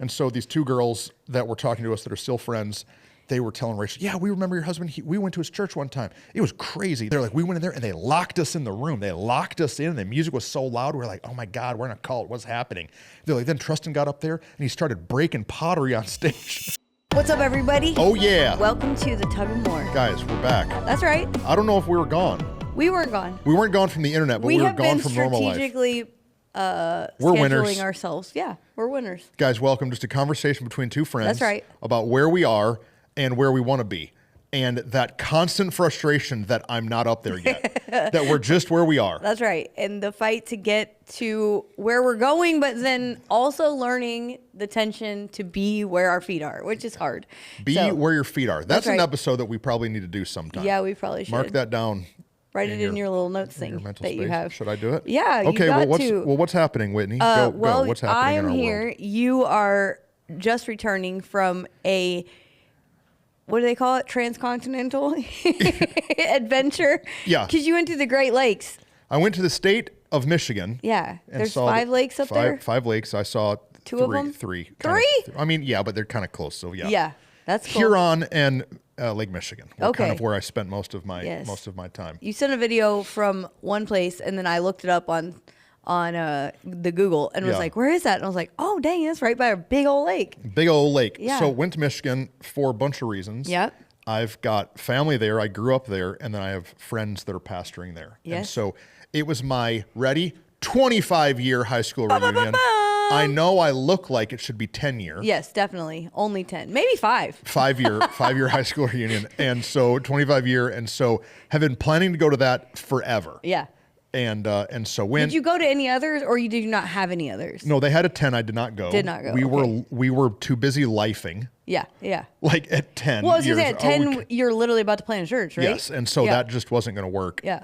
And so these two girls that were talking to us that are still friends, they were telling Rachel, yeah, we remember your husband. We went to his church one time. It was crazy. They're like, we went in there and they locked us in the room. They locked us in. The music was so loud. We're like, oh my God, we're in a cult. What's happening? They're like, then Trustin got up there and he started breaking pottery on stage. What's up, everybody? Oh yeah. Welcome to the Tug of War. Guys, we're back. That's right. I don't know if we were gone. We weren't gone. We weren't gone from the internet, but we were gone from normal life. Strategically We're scheduling winners. ourselves. Yeah, we're winners. Guys, welcome. Just a conversation between two friends. That's right. About where we are and where we want to be. And that constant frustration that I'm not up there yet. That we're just where we are. That's right. And the fight to get to where we're going, but then also learning the tension to be where our feet are, which is hard. Be So, where your feet are. That's an right. episode that we probably need to do sometime. Yeah, we probably should. Mark that down. Write it in your little notes in your thing mental that you space. have. Should I do it? Yeah, you okay, got well, to. what's happening, Whitney? Well, go. What's happening I in am our here. world? You are just returning from a, what do they call it? Transcontinental adventure? Yeah. Because you went to the Great Lakes. I went to the state of Michigan. Yeah. and There's saw 5 lakes up there? Five lakes. I saw Two of them? Three. Three? I mean, yeah, but they're kind of close. So yeah. Yeah. That's cool. Huron and Lake Michigan were kind Okay. of where I spent most of my Yes. time. You sent a video from one place, and then I looked it up on the Google and was Yeah. like, where is that? And I was like, oh, dang, that's right by a big old lake. Big old lake. Yeah. So went to Michigan for a bunch of reasons. Yep. I've got family there. I grew up there, and then I have friends that are pastoring there. And Yes. so it was my 25-year high school reunion. I know I look like it should be 10-year. Yes, definitely. Only 10. Maybe 5. 5-year high school reunion. And so 25-year. And so have been planning to go to that forever. Yeah. And so when Did you go to any others, or did you not have any others? no, they had a 10. I did not go. Did not go, We okay. were too busy lifing. Yeah, yeah. Like at 10 Well, I was years. gonna say at 10, you're literally about to plant a church, right? Yes, and so Yeah. that just wasn't going to work. Yeah.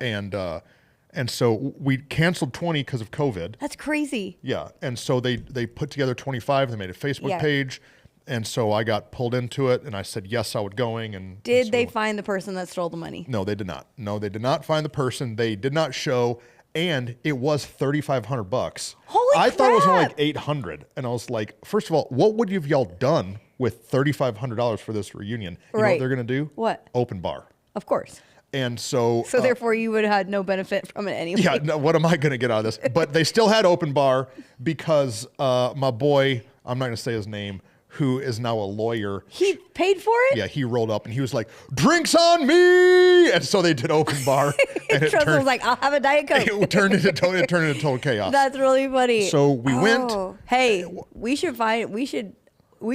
And so we canceled 20 because of COVID. That's crazy. Yeah, and so they put together 25. They made a Facebook Yeah. page, and so I got pulled into it, and I said yes, I would going. And Did so- they find the person that stole the money? No, they did not. No, they did not find the person. They did not show, and it was $3,500. Holy I thought it was only crap. like 800, and I was like, first of all, what would you have y'all done with $3,500 for this reunion? You know what Right. they're gonna do? What? Open bar. Of course. And so, So therefore, you would have had no benefit from it anyway. yeah, no, what am I going to get out of this? But they still had open bar because my boy, I'm not going to say his name, who is now a lawyer. He paid for it? Yeah, he rolled up and he was like, "Drinks on me!" And so they did open bar, and it Trust was like, I'll have a Diet Coke. it turned into total chaos. That's really funny. So we went. Hey, we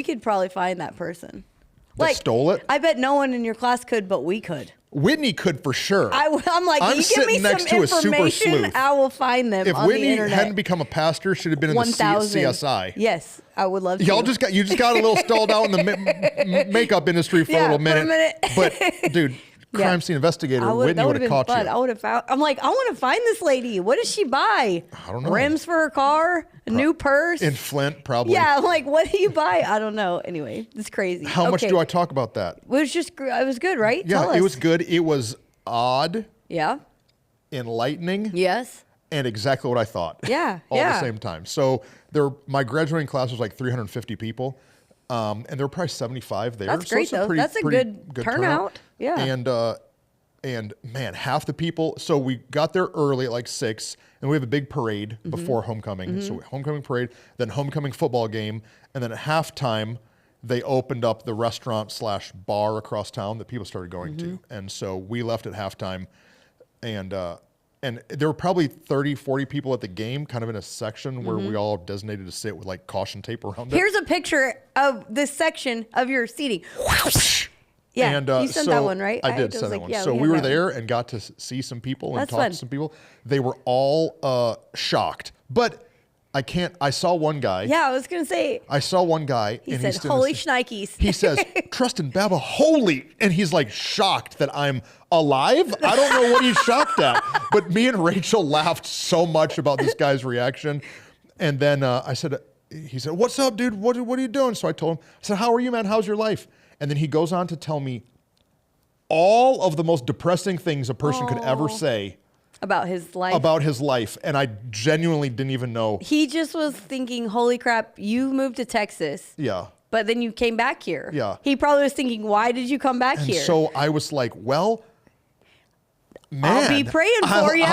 could probably find that person. That stole it? I bet no one in your class could, but we could. Whitney could for sure. I'm like, I'm you give me sitting next some to a super information, sleuth. I will find them If on Whitney the internet. hadn't become a pastor, she'd have been in the 1,000. CSI. Yes, I would love to. You just got a little stalled out in the makeup industry for a Yeah, little for a minute. minute. But dude, crime scene investigator Whitney that would would have have caught been fun. you. I would have found. I'm like, I want to find this lady. What does she buy? I don't know. Rims for her car, a new purse. In Flint, probably. Yeah, I'm like, what do you buy? I don't know. Anyway, it's crazy. How much Okay. do I talk about that? It was just, it was good, right? Yeah, Tell it us. was good. It was odd, Yeah. enlightening, Yes. and exactly what I thought. Yeah, All at yeah. the same time. So my graduating class was like 350 people. And there were probably 75 there. That's So great, it's a though. pretty- That's a pretty good turnout. Yeah. And man, half the people. So we got there early at like 6, and we have a big parade Mm-hmm. before homecoming. So homecoming parade, then homecoming football game, and then at halftime, they opened up the restaurant / bar across town that people started going to. Mm-hmm. And so we left at halftime, and there were probably 30, 40 people at the game, kind of in a section where we all designated to sit with like caution tape around it. Here's a picture of this section of your seating. Yeah, And, you sent so that one, right? I did was send that like, one. yeah, So we have were that one. there and got to see some people and That's talk fun. to some people. They were all shocked. But I saw one guy. Yeah, I was going to say, I saw one guy. he and said, stood holy and shnikes. He says, Trustin Baba, holy. And he's like shocked that I'm alive. I don't know what he's shocked at. But me and Rachel laughed so much about this guy's reaction. And then he said, what's up, dude? What are you doing? So I told him, I said, how are you, man? How's your life? And then he goes on to tell me all of the most depressing things a person could ever say About his life. about his life, and I genuinely didn't even know. He just was thinking, holy crap, you moved to Texas. Yeah. But then you came back here. Yeah. He probably was thinking, why did you come back And here? so I was like, well, man. I'll be praying for you.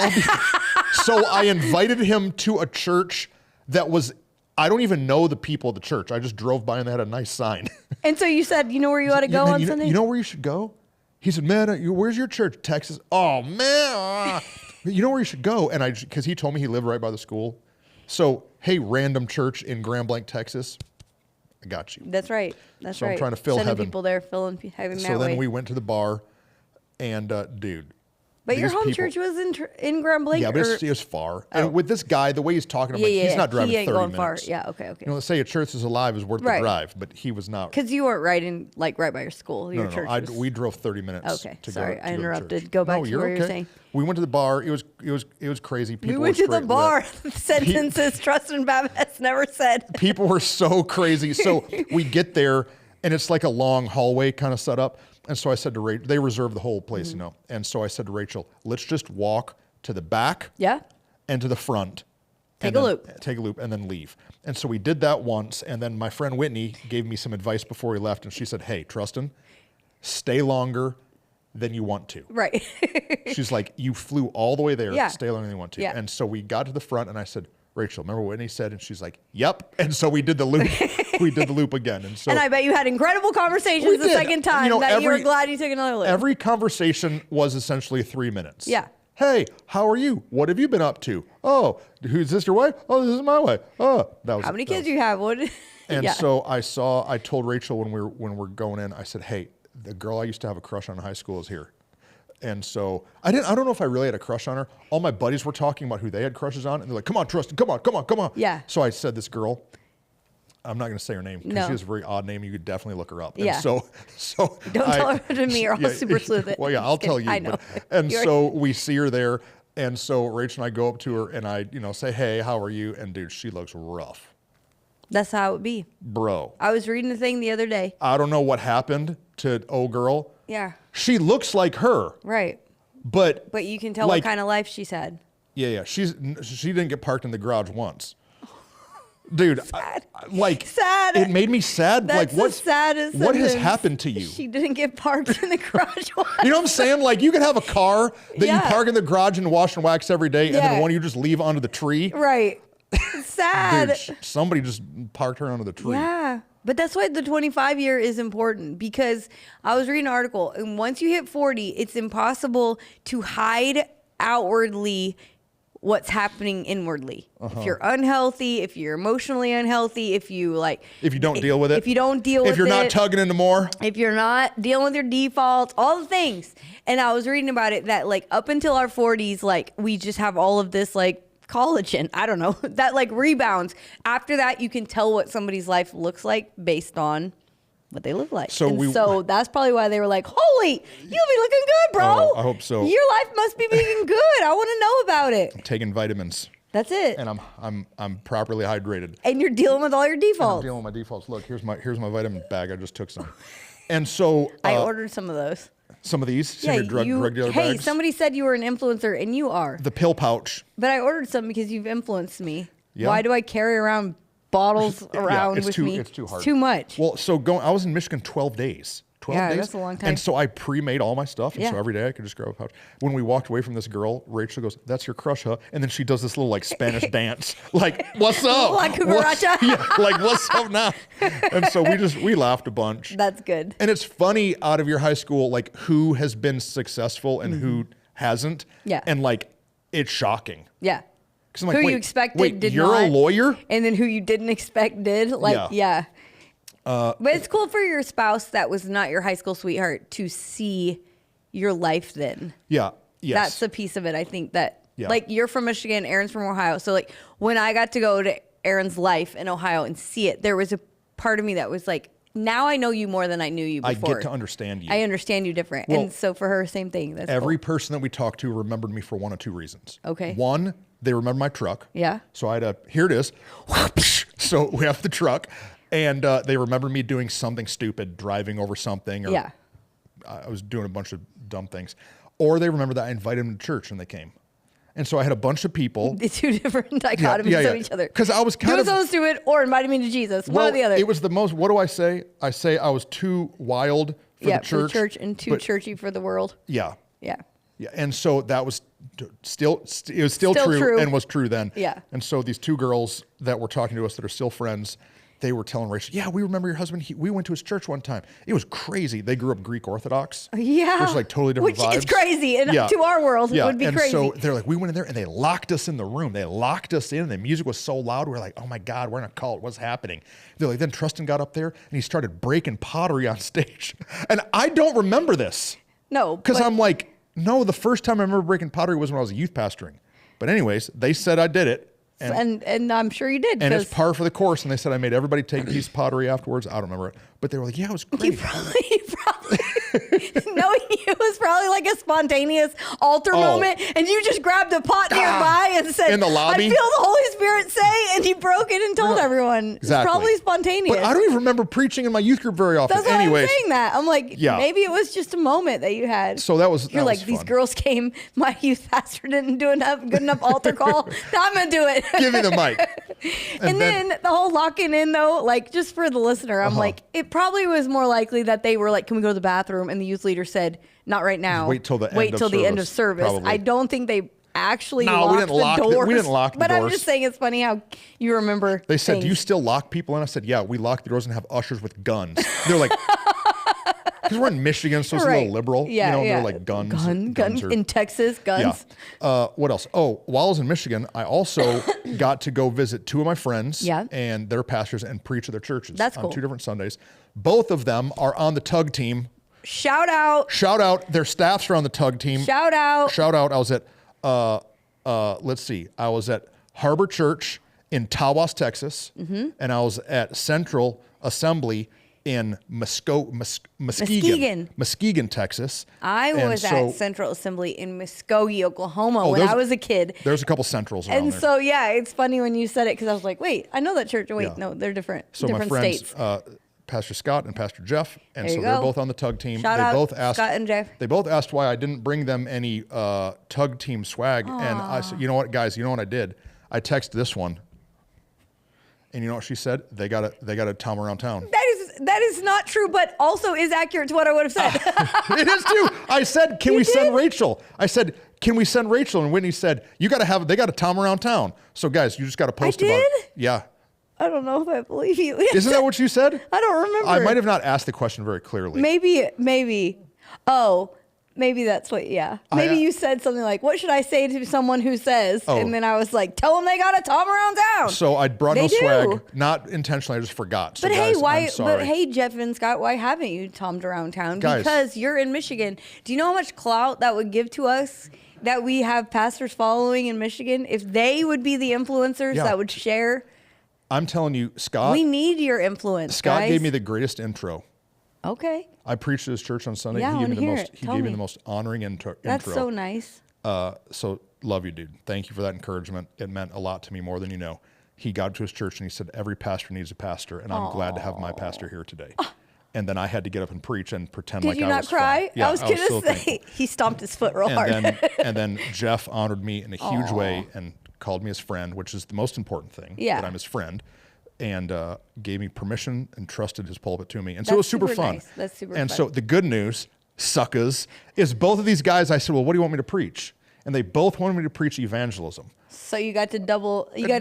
So I invited him to a church that was, I don't even know the people of the church. I just drove by and they had a nice sign. And so you said, you know where you ought to go Man, on you know, Sunday? you know where you should go? He said, man, where's your church? Texas. Oh, man. You know where you should go? And because he told me he lived right by the school. So, hey, random church in Grand Blanc, Texas, I got you. That's right. That's So right. I'm trying to fill Sending heaven. people there, filling heaven So that then way. we went to the bar, and dude. But your these home people- church was in Grand Blanc? Yeah, but or- it was far. And with this guy, the way he's talking, I'm like, he's not driving he ain't 30 going minutes. far. Yeah, okay. You know, let's say a church is alive is worth Right. the drive, but he was not. Because you weren't right by your school. Your No, church was... we drove 30 minutes. Okay, to sorry, go, I to interrupted. church. Go back No, to you're where okay. you're saying. We went to the bar. It was crazy. People We went were to the straight bar. lit. Sentences Trustin Babbitt's never said. People were so crazy. So we get there, and it's like a long hallway kind of set up. And so I said to Rachel, they reserved the whole place, Mm-hmm. you know. And so I said to Rachel, let's just walk to the back Yeah. and to the front. Take and a then- loop. Take a loop and then leave. And so we did that once. And then my friend Whitney gave me some advice before we left. And she said, hey, Trustin, stay longer than you want to. Right. She's like, you flew all the way there. Yeah. Stay longer than you want to. Yeah. And so we got to the front and I said, Rachel, remember what Whitney said? And she's like, yep. And so we did the loop. We did the loop again. And so And I bet you had incredible conversations We the did. second time You know, that you were every- glad you took another loop. every conversation was essentially 3 minutes. Yeah. Hey, how are you? What have you been up to? Oh, who's this your wife? Oh, this is my wife. Oh, that was How many that kids was- do you have? What? And yeah. so I told Rachel when we're going in, I said, hey, the girl I used to have a crush on in high school is here. And so I don't know if I really had a crush on her. All my buddies were talking about who they had crushes on, and they're like, come on, Tristan, come on. Yeah. So I said this girl, I'm not going to say her name because No. she has a very odd name. You could definitely look her up. Yeah. And so Don't tell her to me or I'll super sleuth it. Well, yeah, I'll Just tell kidding. you. I know. And You're- so we see her there. And so Rachel and I go up to her and I, say, hey, how are you? And dude, she looks rough. That's how it would be. Bro, I was reading a thing the other day. I don't know what happened to old girl. Yeah. She looks like her, Right. but But you can tell Like- what kind of life she's had. yeah, she didn't get parked in the garage once. Dude, Sad. it made me sad. That's like the what? saddest What has sentence. happened to you? She didn't get parked in the garage. You know what I'm saying? Like you could have a car that Yeah. you park in the garage and wash and wax every day, and Yeah. then one you just leave under the tree. Right. Sad. Dude, somebody just parked her under the tree. Yeah. But that's why the 25 year is important because I was reading an article and once you hit 40, it's impossible to hide outwardly what's happening inwardly. If you're unhealthy, if you're emotionally unhealthy, if you If you don't deal with it. if you don't deal with If you're not it, tugging into more. if you're not dealing with your defaults, all the things. And I was reading about it that up until our 40s, we just have all of this collagen. I don't know, that rebounds. After that, you can tell what somebody's life looks like based on what they look like. So that's probably why they were like, holy, you'll be looking good, bro. Oh, I hope so. Your life must be being good. I want to know about it. Taking vitamins, That's it. and I'm properly hydrated. And you're dealing with all your I'm defaults. dealing with my defaults. Look, here's my vitamin bag. I just took some, and so I ordered some of those. some of these. Some of your drug dealer hey, bags. somebody said you were an influencer, and you are. The pill pouch. But I ordered some because you've influenced me. Yeah. Why do I carry around bottles around it's with too, me? It's too hard. It's too much. Well, so I was in Michigan 12 days. 12 Yeah, days. that's a long time. And so I pre-made all my stuff. And so Yeah. every day I could just grab a pouch. When we walked away from this girl, Rachel goes, that's your crush, huh? And then she does this little Spanish dance. What's up? La cucaracha. Yeah, what's up now? And so we laughed a bunch. That's good. And it's funny out of your high school, who has been successful and who hasn't. Yeah. And it's shocking. Yeah. 'Cause I'm like, who wait, you expected wait, did you're not. a lawyer? And then who you didn't expect did. Yeah. But it's cool for your spouse that was not your high school sweetheart to see your life then. Yeah. Yes. That's a piece of it. I think that Yeah. you're from Michigan, Aaron's from Ohio. So when I got to go to Aaron's life in Ohio and see it, there was a part of me that was now I know you more than I knew you I before. get to understand you. I understand you different. Well, and so for her, same thing. That's Every cool. person that we talked to remembered me for one of two reasons. Okay. One, they remember my truck. Yeah. So I had here it is. So we have the truck. And they remember me doing something stupid, driving over something. Or Yeah. I was doing a bunch of dumb things. Or they remember that I invited them to church and they came. And so I had a bunch of people. The two different dichotomies of each other. Because I was kind doing of something stupid or inviting me to Jesus. One or the other. It was the most, what do I say? I say I was too wild for the church. For the church and too churchy for the world. Yeah. Yeah. Yeah. And so that was still true and was true then. Yeah. And so these two girls that were talking to us that are still friends, they were telling Rachel, yeah, we remember your husband. We went to his church one time. It was crazy. They grew up Greek Orthodox. Yeah. Which is like totally different vibes. Which is crazy. And to our world, it would be crazy. And so they're like, we went in there and they locked us in the room. They locked us in. The music was so loud. We're like, oh my God, we're in a cult. What's happening? They're like, then Trustin got up there and he started breaking pottery on stage. And I don't remember this. No. Because I'm like, no, the first time I remember breaking pottery was when I was a youth pastoring. But anyways, they said I did it. And I'm sure you did. And it's par for the course. And they said I made everybody take a piece of pottery afterwards. I don't remember it. But they were like, yeah, it was great. You probably no, it was probably like a spontaneous altar moment. And you just grabbed a pot nearby and said, in the lobby? I feel the Holy Spirit say, and he broke it and told everyone. Exactly. It's probably spontaneous. But I don't even remember preaching in my youth group very often. That's why I'm saying that. I'm like, yeah. Maybe it was just a moment that you had. So that was You're that like, was these fun. girls came, my youth pastor didn't do good enough altar call. Now I'm going to do it. Give me the mic. And then the whole locking in though, like just for the listener, I'm like, it probably was more likely that they were like, can we go to the bathroom? And the youth leader said, not right now. Wait till the end of service. Probably. I don't think they actually locked the doors. We didn't lock the doors. But I'm just saying it's funny how you remember. They said, do you still lock people in? I said, yeah, we lock the doors and have ushers with guns. They're like, because we're in Michigan, so it's a little liberal. Yeah, they're like guns. Guns in Texas, guns. Yeah. What else? Oh, while I was in Michigan, I also got to go visit two of my friends and their pastors and preach at their churches. That's cool. On 2 different Sundays. Both of them are on the tug team. Shout out. Their staffs are on the tug team. Shout out. I was at, let's see. I was at Harbor Church in Tawas, Texas. And I was at Central Assembly in Muskegon, Texas. I was at Central Assembly in Muskogee, Oklahoma when I was a kid. There's a couple Centrals around there. And so, it's funny when you said it because I was like, wait, I know that church. Wait, no, they're different. So different my friends, states. Pastor Scott and Pastor Jeff, and so they're both on the tug team. Shout out Scott and Jeff. They both asked why I didn't bring them any tug team swag. And I said, you know what, guys, you know what I did? I texted this one. And you know what she said? They got a Tom around town. That is not true, but also is accurate to what I would have said. It is too. I said, can we send Rachel? I said, can we send Rachel? And Whitney said, they got a Tom around town. So guys, you just got to post about it. Yeah. I don't know if I believe you. Isn't that what you said? I don't remember. I might have not asked the question very clearly. Maybe. Oh, maybe that's what, Maybe you said something like, what should I say to someone who says? Oh. And then I was like, tell them they got a Tom around town. So I brought no swag, not intentionally, I just forgot. So but guys, hey, why? I'm sorry. But hey, Jeff and Scott, why haven't you Tom'd around town? Guys. Because you're in Michigan. Do you know how much clout that would give to us that we have pastors following in Michigan? If they would be the influencers that would share. I'm telling you, Scott. We need your influence, Scott guys. gave me the greatest intro. Okay. I preached at his church on Sunday. Yeah, he gave me me the most honoring intro. That's so nice. So love you, dude. Thank you for that encouragement. It meant a lot to me, more than you know. He got to his church and he said, every pastor needs a pastor, and I'm glad to have my pastor here today. And then I had to get up and preach and pretend like I was Did you not cry? Yeah, I was going to say, he stomped his foot real hard. And then Jeff honored me in a huge way and called me his friend, which is the most important thing, that I'm his friend, and gave me permission and trusted his pulpit to me. And so it was super fun. Nice. That's super and fun. so the good news, suckers, is both of these guys, I said, well, what do you want me to preach? And they both wanted me to preach evangelism. So you got to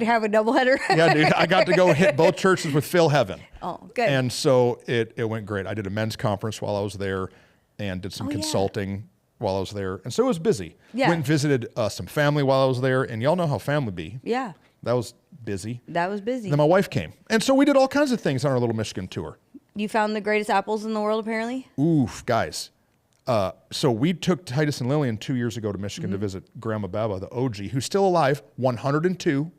have a double header? Yeah, dude. I got to go hit both churches with Phil Heaven. Oh, good. And so it went great. I did a men's conference while I was there and did some consulting while I was there. And so it was busy. Yeah. Went and visited some family while I was there. And y'all know how family be. Yeah. That was busy. That was busy. Then my wife came. And so we did all kinds of things on our little Michigan tour. You found the greatest apples in the world, apparently? Oof, guys. So we took Titus and Lillian 2 years ago to Michigan to visit Grandma Baba, the OG, who's still alive, 102.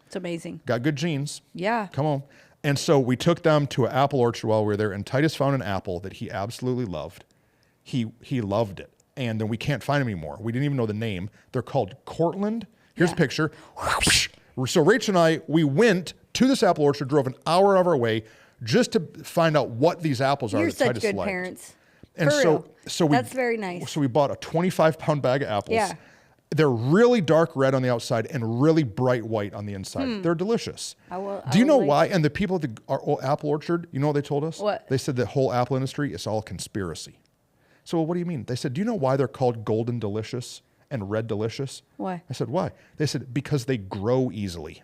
It's amazing. Got good genes. Yeah. Come on. And so we took them to an apple orchard while we were there, and Titus found an apple that he absolutely loved. He loved it. And then we can't find them anymore. We didn't even know the name. They're called Cortland. Here's a picture. So Rachel and I, we went to this apple orchard, drove an hour of our way just to find out what these apples are. You're that such Titus good liked. parents. And For real. so That's very nice. So we bought a 25-pound bag of apples. Yeah. They're really dark red on the outside and really bright white on the inside. They're delicious. Do you know why? And the people at our apple orchard, you know what they told us? What? They said the whole apple industry is all conspiracy. So what do you mean? They said, do you know why they're called golden delicious and red delicious? Why? I said, why? They said, because they grow easily.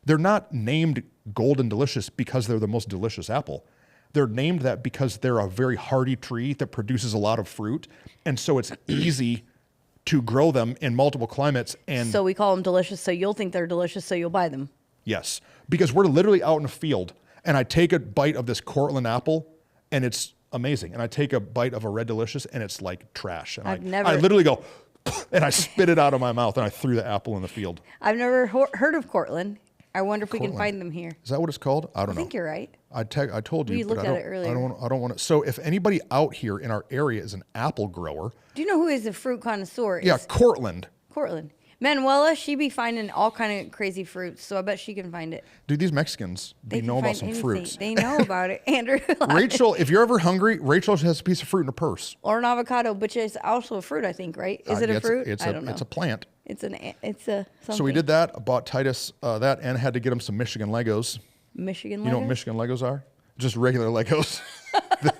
They're not named golden delicious because they're the most delicious apple. They're named that because they're a very hardy tree that produces a lot of fruit. And so it's easy to grow them in multiple climates. And So we call them delicious, so you'll think they're delicious, so you'll buy them. yes, because we're literally out in a field and I take a bite of this Cortland apple and it's amazing. And I take a bite of a red delicious and it's like trash. And I literally go and I spit it out of my mouth and I threw the apple in the field. I've never heard of Cortland. I wonder if we can find them here. Is that what it's called? I don't know. I think you're right. I told you. We but looked at it earlier. I don't want to. So if anybody out here in our area is an apple grower, Do you know who is a fruit connoisseur? yeah, It's Cortland. Cortland. Manuela, she be finding all kind of crazy fruits, so I bet she can find it. Dude, these Mexicans, they can know about find some anything. fruits. They know about it. Andrew. Rachel, if you're ever hungry, Rachel has a piece of fruit in her purse. Or an avocado, which is also a fruit, I think, right? Is it a fruit? I don't know. It's a plant. It's a something. So we did that. I bought Titus that and had to get him some Michigan Legos. Michigan Legos? You know what Michigan Legos are? Just regular Legos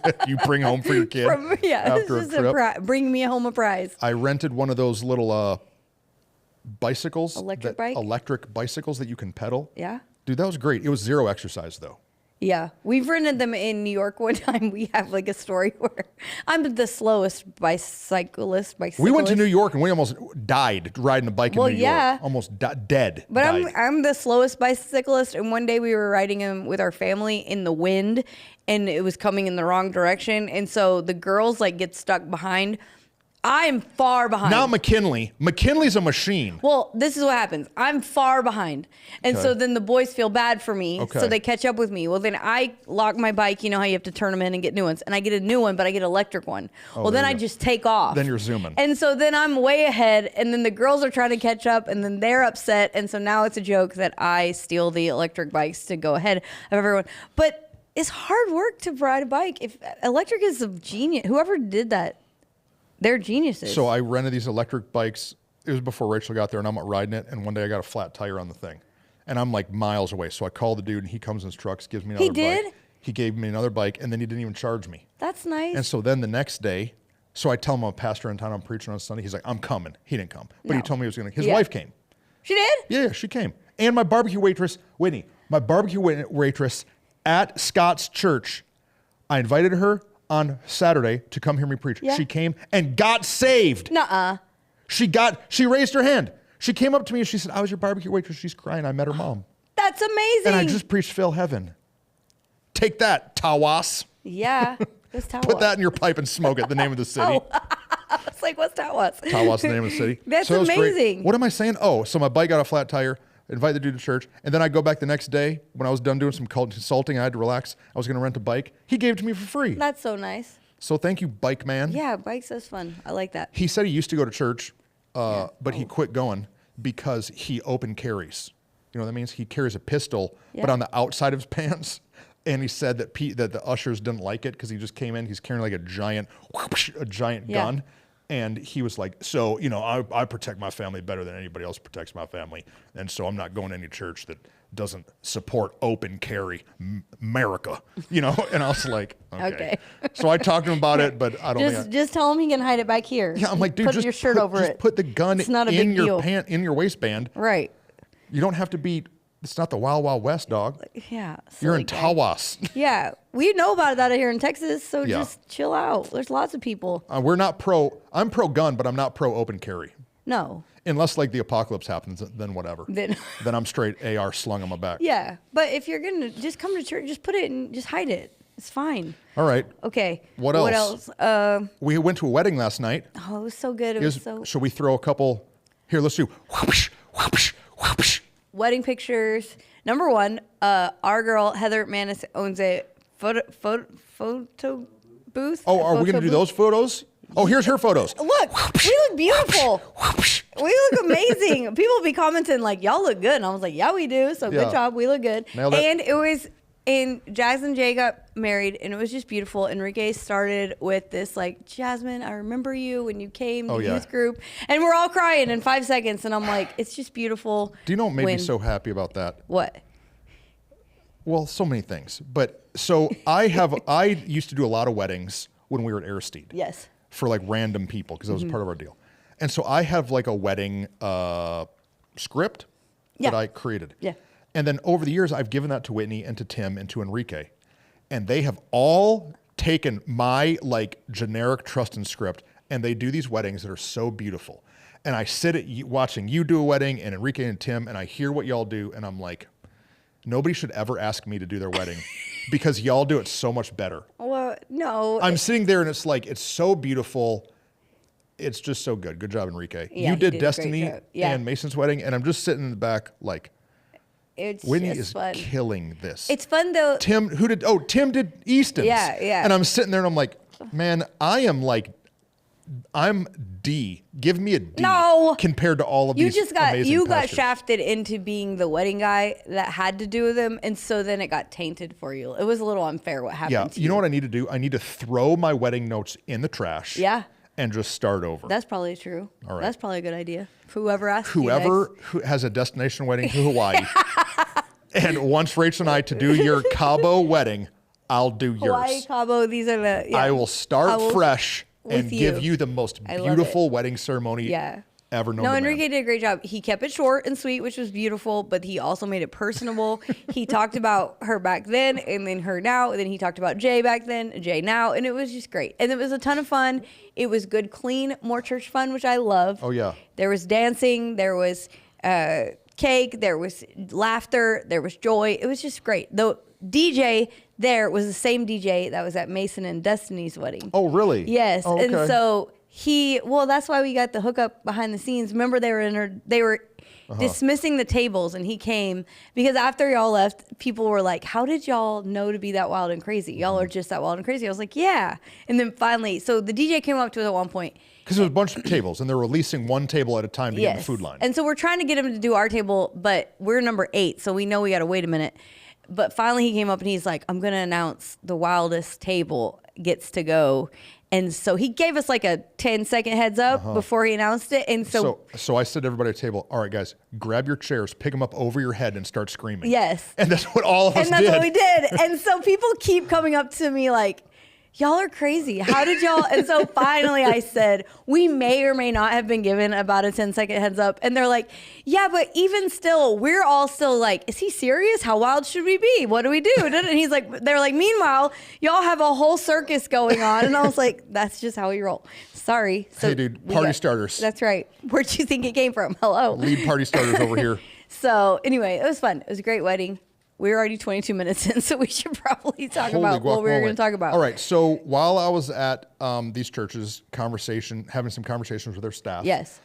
that you bring home for your kid after a this is trip. bring me home a prize. I rented one of those little bicycles. Electric bicycles that you can pedal. Yeah? Dude, that was great. It was zero exercise though. Yeah, we've rented them in New York one time. We have like a story where I'm the slowest bicyclist. We went to New York and we almost died riding a bike in New yeah. York. Almost dead. But died. I'm the slowest bicyclist, and one day we were riding him with our family in the wind, and it was coming in the wrong direction, and so the girls like get stuck behind. I'm far behind. Now McKinley. McKinley's a machine. Well, this is what happens. I'm far behind. And so Okay. then the boys feel bad for me. Okay. So they catch up with me. Well, then I lock my bike. You know how you have to turn them in and get new ones. And I get a new one, but I get an electric one. Well, then there I you go. just take off. Then you're zooming. And so then I'm way ahead. And then the girls are trying to catch up. And then they're upset. And so now it's a joke that I steal the electric bikes to go ahead of everyone. But it's hard work to ride a bike. If electric is a genius. Whoever did that, they're geniuses. So I rented these electric bikes. It was before Rachel got there, and I'm out riding it. And one day I got a flat tire on the thing, and I'm like miles away. So I called the dude, and he comes in his trucks, gives me another bike. did? He gave me another bike, and then he didn't even charge me. That's nice. And so then the next day, so I tell him I'm a pastor in town, I'm preaching on Sunday. He's like, I'm coming. He didn't come, but he No. told me he was going to. His Yeah. wife came. She did? Yeah, she came. And my barbecue waitress, Whitney, waitress at Scott's church, I invited her on Saturday to come hear me preach. Yeah. She came and got saved. Nuh-uh. She raised her hand. She came up to me and she said, I was your barbecue waitress. She's crying. I met her mom. That's amazing. And I just preached Phil Heaven. Take that, Tawas. Yeah. That's Tawas. Put that in your pipe and smoke it, the name of the city. I was like, what's Tawas? Tawas, the name of the city. That's So it was great. amazing. What am I saying? Oh, so my bike got a flat tire. Invite the dude to church. And then I go back the next day when I was done doing some consulting. I had to relax. I was going to rent a bike. He gave it to me for free. That's so nice. So thank you, bike man. Yeah, bikes is fun. I like that. He said he used to go to church, but he quit going because he open carries. You know what that means? He carries a pistol, but Yeah. on the outside of his pants. And he said that that the ushers didn't like it because he just came in. He's carrying like a giant Yeah. gun. And he was like, so, you know, I protect my family better than anybody else protects my family. And so I'm not going to any church that doesn't support open carry America, you know? And I was like, okay. Okay. So I talked to him about it, but I don't think Just tell him he can hide it back here. yeah, I'm like, dude, put just your shirt over just it. put the gun It's not a in big your deal. in your waistband. Right. You don't have to be. It's not the Wild Wild West, dog. Yeah. You're silly in guy. Tawas. Yeah. We know about that here in Texas, so Yeah. just chill out. There's lots of people. We're not pro. I'm pro gun, but I'm not pro open carry. No. Unless like the apocalypse happens, then whatever. Then I'm straight AR slung on my back. yeah. But if you're gonna just come to church, just put it and just hide it. It's fine. All right. Okay. What What else? else? We went to a wedding last night. Oh, it was so good. It was so Should we throw a couple? Here, let's do. Whoosh, whoosh, whoosh. wedding pictures. Number one, our girl Heather Manis owns a photo booth. Oh, are we Photo gonna do booth. those photos? Oh, here's her photos. Look, we look beautiful. Whoosh. We look amazing. People be commenting like, "Y'all look good," and I was like, "Yeah, we do." So Yeah. good job. We look good. Nailed it. And it was And Jazz and Jay got married, and it was just beautiful. Enrique started with this, like, Jasmine, I remember you when you came to youth group. And we're all crying in 5 seconds. And I'm like, it's just beautiful. Do you know what made me so happy about that? What? Well, so many things. But so I used to do a lot of weddings when we were at Aristide. Yes. For like random people, because that was a part of our deal. And so I have like a wedding script that I created. Yeah. And then over the years, I've given that to Whitney and to Tim and to Enrique. And they have all taken my like generic trust and script, and they do these weddings that are so beautiful. And I sit watching you do a wedding and Enrique and Tim, and I hear what y'all do, and I'm like, nobody should ever ask me to do their wedding because y'all do it so much better. Well, no. I'm sitting there and it's like, it's so beautiful. It's just so good. Good job, Enrique. Yeah, you did a great Destiny job. Yeah. and Mason's wedding, and I'm just sitting in the back like, It's Whitney just is fun. killing this. It's fun though. Tim did Easton's. Yeah, yeah. And I'm sitting there and I'm like, man, I'm D. Give me a D. No. Compared to all of these amazing you got pastors. shafted into being the wedding guy that had to do with them, and so then it got tainted for you. It was a little unfair what happened. Yeah. to You know what I need to do? I need to throw my wedding notes in the trash. Yeah. And just start over. That's probably true. All right. That's probably a good idea. Whoever asked you Whoever who has a destination wedding to Hawaii and wants Rachel and I to do your Cabo wedding, I'll do yours. Hawaii, Cabo, these are the. Yeah. I will start fresh and with give you. you the most I love beautiful wedding ceremony Yeah. ever known. No, to Enrique man. did a great job. He kept it short and sweet, which was beautiful, but he also made it personable. He talked about her back then and then her now. And then he talked about Jay back then, Jay now. And it was just great. And it was a ton of fun. It was good, clean, more church fun, which I love. Oh, yeah. There was dancing. There was cake. There was laughter. There was joy. It was just great. The DJ there was the same DJ that was at Mason and Destiny's wedding. Oh, really? Yes. Oh, And okay. so that's why we got the hookup behind the scenes. Remember they were dismissing the tables, and he came because after y'all left, people were like, how did y'all know to be that wild and crazy? Y'all are just that wild and crazy. I was like, yeah. And then finally, so the DJ came up to us at one point. Because there was a bunch of tables, and they're releasing one table at a time to get in the Yes. food line. And so we're trying to get him to do our table, but we're number 8, so we know we got to wait a minute. But finally he came up and he's like, I'm going to announce the wildest table gets to go. And so he gave us like a 10-second heads up before he announced it. And So I said to everybody at the table, all right, guys, grab your chairs, pick them up over your head, and start screaming. yes. And that's what all of us And that's did. what we did. And so people keep coming up to me like, y'all are crazy. How did y'all? And so finally I said, we may or may not have been given about a 10-second heads up. And they're like, yeah, but even still, we're all still like, is he serious? How wild should we be? What do we do? And he's like, they're like, meanwhile, y'all have a whole circus going on. And I was like, that's just how we roll. Sorry. So Hey, dude, party starters. That's right. Where'd you think it came from? Hello. Lead party starters over here. So anyway, it was fun. It was a great wedding. We were already 22 minutes in, so we should probably talk about what we were going to talk about. All right. So while I was at these churches, having some conversations with their staff. Yes.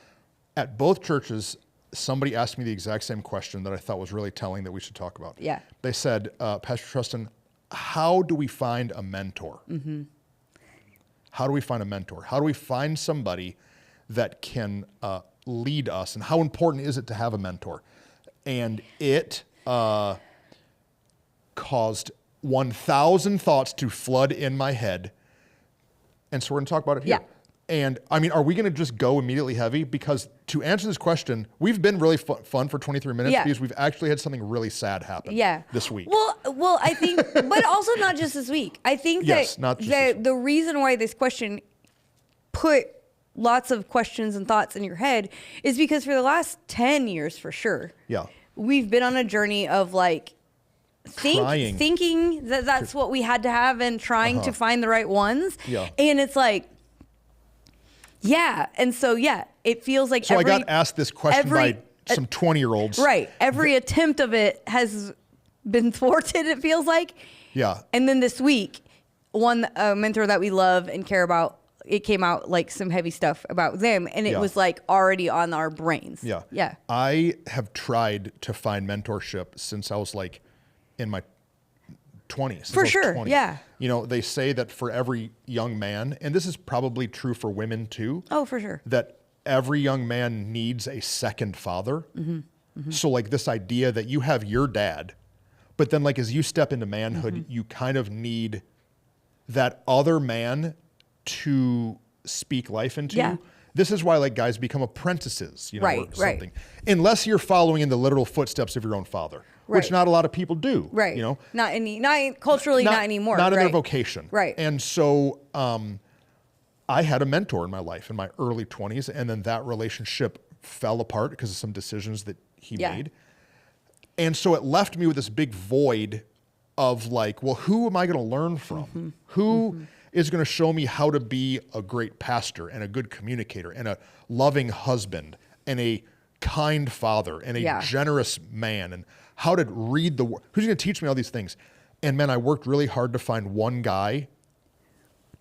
At both churches, somebody asked me the exact same question that I thought was really telling that we should talk about. Yeah. They said, Pastor Trustin, how do we find a mentor? Mm-hmm. How do we find a mentor? How do we find somebody that can lead us? And how important is it to have a mentor? And it caused 1,000 thoughts to flood in my head. And so we're going to talk about it here. Yeah. And I mean, are we going to just go immediately heavy? Because to answer this question, we've been really fun for 23 minutes Yeah. because we've actually had something really sad happen this week. Well, I think, but also not just this week. I think Yes, not just this that week. the reason why this question put lots of questions and thoughts in your head is because for the last 10 years, for sure, Yeah. we've been on a journey of like Trying. thinking that that's what we had to have and trying to find the right ones. Yeah. And it's like, yeah. And so, yeah, it feels like So I got asked this question by some 20-year-olds. Right. Every attempt of it has been thwarted, it feels like. Yeah. And then this week, one mentor that we love and care about, it came out like some heavy stuff about them, and it Yeah. was like already on our brains. Yeah. Yeah. I have tried to find mentorship since I was like in my 20s. since For I was sure, 20. yeah. You know, they say that for every young man, and this is probably true for women too, Oh, for sure. that every young man needs a second father. Mm-hmm. So like this idea that you have your dad, But then like as you step into manhood, you kind of need that other man to speak life into Yeah. you. This is why like guys become apprentices, you know, Right, or right. something. Unless you're following in the literal footsteps of your own father, which Right. not a lot of people do. Right. You know, Not culturally, not anymore. Not in their right. vocation. Right. And so I had a mentor in my life in my early 20s, and then that relationship fell apart because of some decisions that he Yeah. made. And so it left me with this big void of like, well, who am I going to learn from? Who is going to show me how to be a great pastor and a good communicator and a loving husband and a kind father and a Yeah. generous man and how to read the word? Who's going to teach me all these things? And man, I worked really hard to find one guy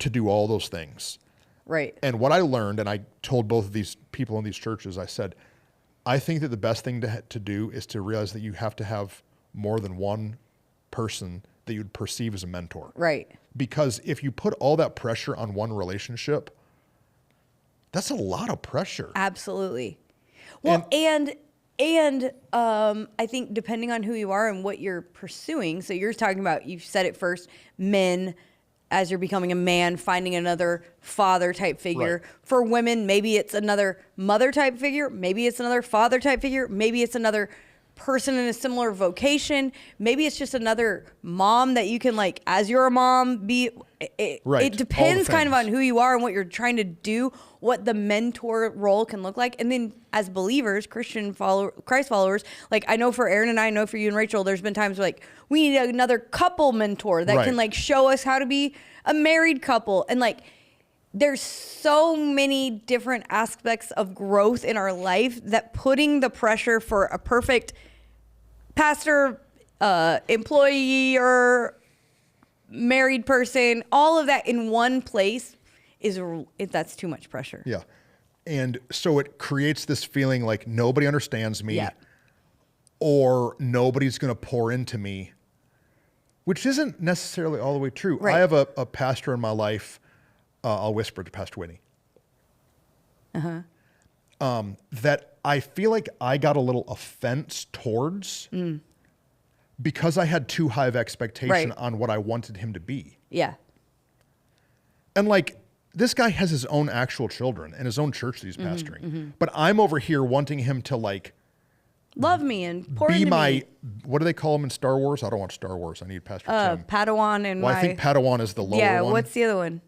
to do all those things. Right. And what I learned, and I told both of these people in these churches, I said, I think that the best thing to do is to realize that you have to have more than one person that you'd perceive as a mentor. Right. Because if you put all that pressure on one relationship, that's a lot of pressure. Absolutely. Well, and I think depending on who you are and what you're pursuing, so you're talking about, you've said it first, men, as you're becoming a man, finding another father type figure. Right. For women, maybe it's another mother type figure. Maybe it's another father type figure. Maybe it's another person in a similar vocation. Maybe it's just another mom that you can, like, as you're a mom, be. Right. It depends All the kind of things. on who you are and what you're trying to do, what the mentor role can look like. And then as believers, Christ followers, like I know for Aaron and I know for you and Rachel, there's been times where, like, we need another couple mentor that Right. can like show us how to be a married couple. And like, there's so many different aspects of growth in our life that putting the pressure for a perfect pastor, employee, or married person, all of that in one place that's too much pressure. Yeah. And so it creates this feeling like nobody understands me Yeah. or nobody's going to pour into me, which isn't necessarily all the way true. Right. I have a pastor in my life. I'll whisper to Pastor Whitney. That I feel like I got a little offense towards because I had too high of expectation Right. on what I wanted him to be. Yeah. And like, this guy has his own actual children and his own church that he's pastoring. But I'm over here wanting him to like Love me and pour be into my, me. what do they call him in Star Wars? I don't watch Star Wars. I need Pastor Tim. Padawan and Well, my. I think Padawan is the lower yeah. one. What's the other one?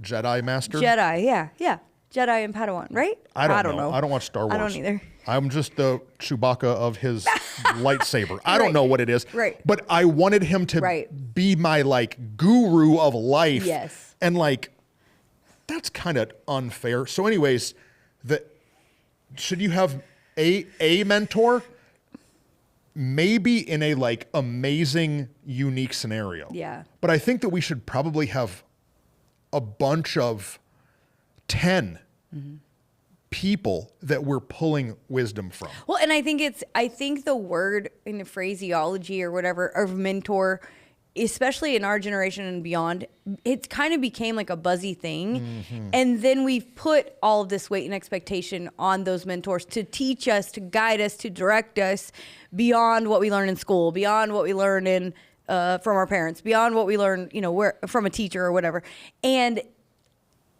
Jedi Master? Jedi. Yeah. Yeah. Jedi and Padawan, right? I don't know. I don't watch Star Wars. I don't either. I'm just the Chewbacca of his lightsaber. I don't Right. know what it is. Right. But I wanted him to Right. be my like guru of life. Yes. And like, that's kind of unfair. So anyways, should you have a mentor? Maybe in a like amazing, unique scenario. Yeah. But I think that we should probably have a bunch of 10 people that we're pulling wisdom from. Well, and I think the word in the phraseology or whatever of mentor, especially in our generation and beyond, it kind of became like a buzzy thing. And then we've put all of this weight and expectation on those mentors to teach us, to guide us, to direct us beyond what we learn in school, beyond what we learn in from our parents, beyond what we learn, from a teacher or whatever. And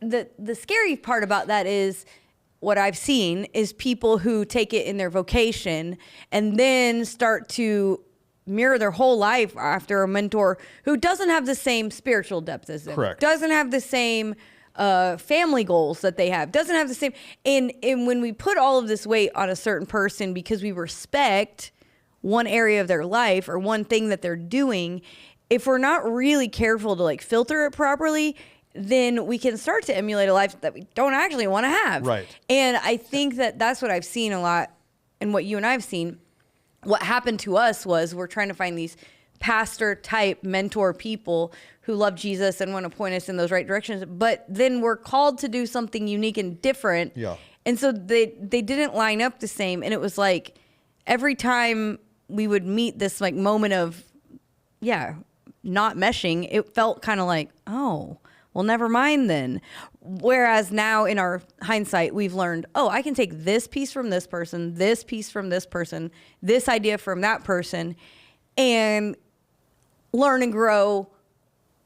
the scary part about that is what I've seen is people who take it in their vocation and then start to mirror their whole life after a mentor who doesn't have the same spiritual depth as them, Correct. doesn't have the same family goals that they have, doesn't have the same. And when we put all of this weight on a certain person because we respect one area of their life or one thing that they're doing, if we're not really careful to like filter it properly, then we can start to emulate a life that we don't actually want to have. Right. And I think that that's what I've seen a lot and what you and I have seen. What happened to us was we're trying to find these pastor type mentor people who love Jesus and want to point us in those right directions. But then we're called to do something unique and different. Yeah. And so they didn't line up the same. And it was like every time we would meet this like moment of, not meshing, it felt kind of like, oh, well, never mind then. Whereas now in our hindsight, we've learned, oh, I can take this piece from this person, this piece from this person, this idea from that person, and learn and grow,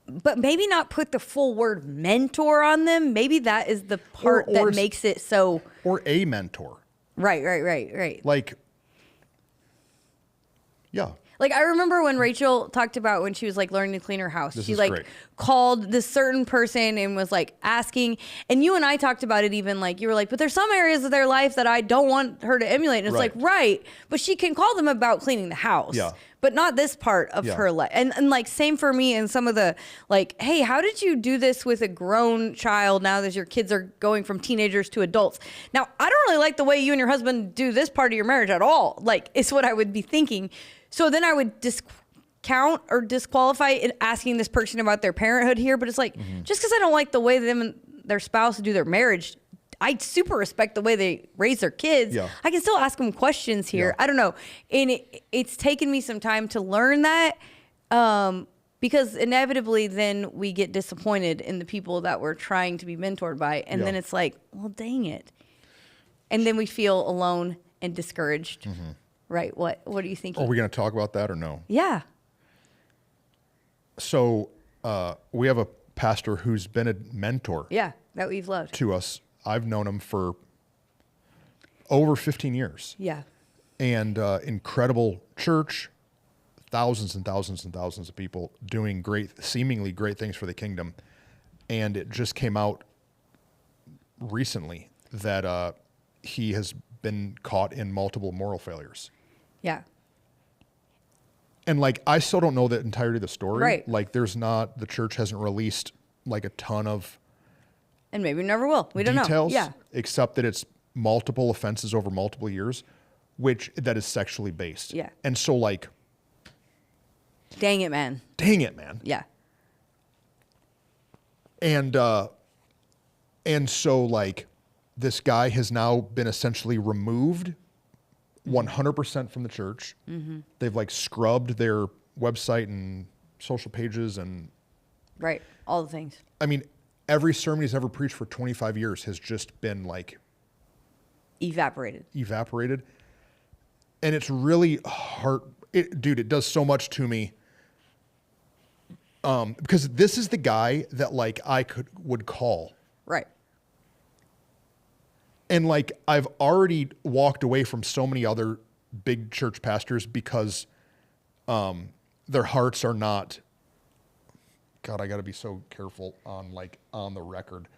but maybe not put the full word mentor on them. Maybe that is the part that makes it so. Or a mentor. Right. Like, yeah. Like, I remember when Rachel talked about when she was like learning to clean her house, she is like great. called this certain person and was like asking, and you and I talked about it, even like you were like, but there's some areas of their life that I don't want her to emulate. And it's Right. like, right. But she can call them about cleaning the house. Yeah. But not this part of Yeah. her life. And like, same for me and some of the like, hey, how did you do this with a grown child now that your kids are going from teenagers to adults? Now, I don't really like the way you and your husband do this part of your marriage at all. Like, it's what I would be thinking. So then I would discount or disqualify in asking this person about their parenthood here. But it's like, just because I don't like the way them and their spouse do their marriage, I super respect the way they raise their kids. Yeah. I can still ask them questions here. Yeah. I don't know. And it's taken me some time to learn that because inevitably then we get disappointed in the people that we're trying to be mentored by. And then Yeah. it's like, well, dang it. And then we feel alone and discouraged. Right. What are you thinking? Are we going to talk about that or no? Yeah. So we have a pastor who's been a mentor Yeah. That we've loved. to us. I've known him for over 15 years. Yeah. And incredible church, thousands and thousands and thousands of people doing seemingly great things for the kingdom. And it just came out recently that he has been caught in multiple moral failures. Yeah. And like, I still don't know the entirety of the story. Right. Like, the church hasn't released like a ton of And maybe we never will. We don't details, know. Yeah. except that it's multiple offenses over multiple years, that is sexually based. Yeah. And so like, Dang it, man. dang it, man. Yeah. And so like, this guy has now been essentially removed 100% from the church. They've like scrubbed their website and social pages. And Right. All the things. I mean, every sermon he's ever preached for 25 years has just been like Evaporated. And it's really hard. Dude, it does so much to me. Because this is the guy that like would call. Right. And like, I've already walked away from so many other big church pastors because their hearts are not, God, I got to be so careful on the record,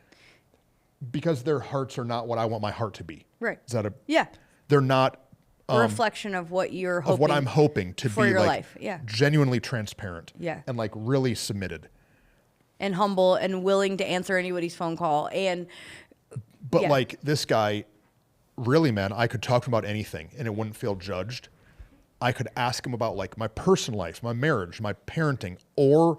because their hearts are not what I want my heart to be. Right. Is that Yeah. they're not A reflection of what you're hoping. of what I'm hoping to for be your like life. Yeah. genuinely transparent. Yeah. And like really submitted. And humble and willing to answer anybody's phone call. And But Yeah. like this guy, really, man, I could talk to him about anything and it wouldn't feel judged. I could ask him about like my personal life, my marriage, my parenting, or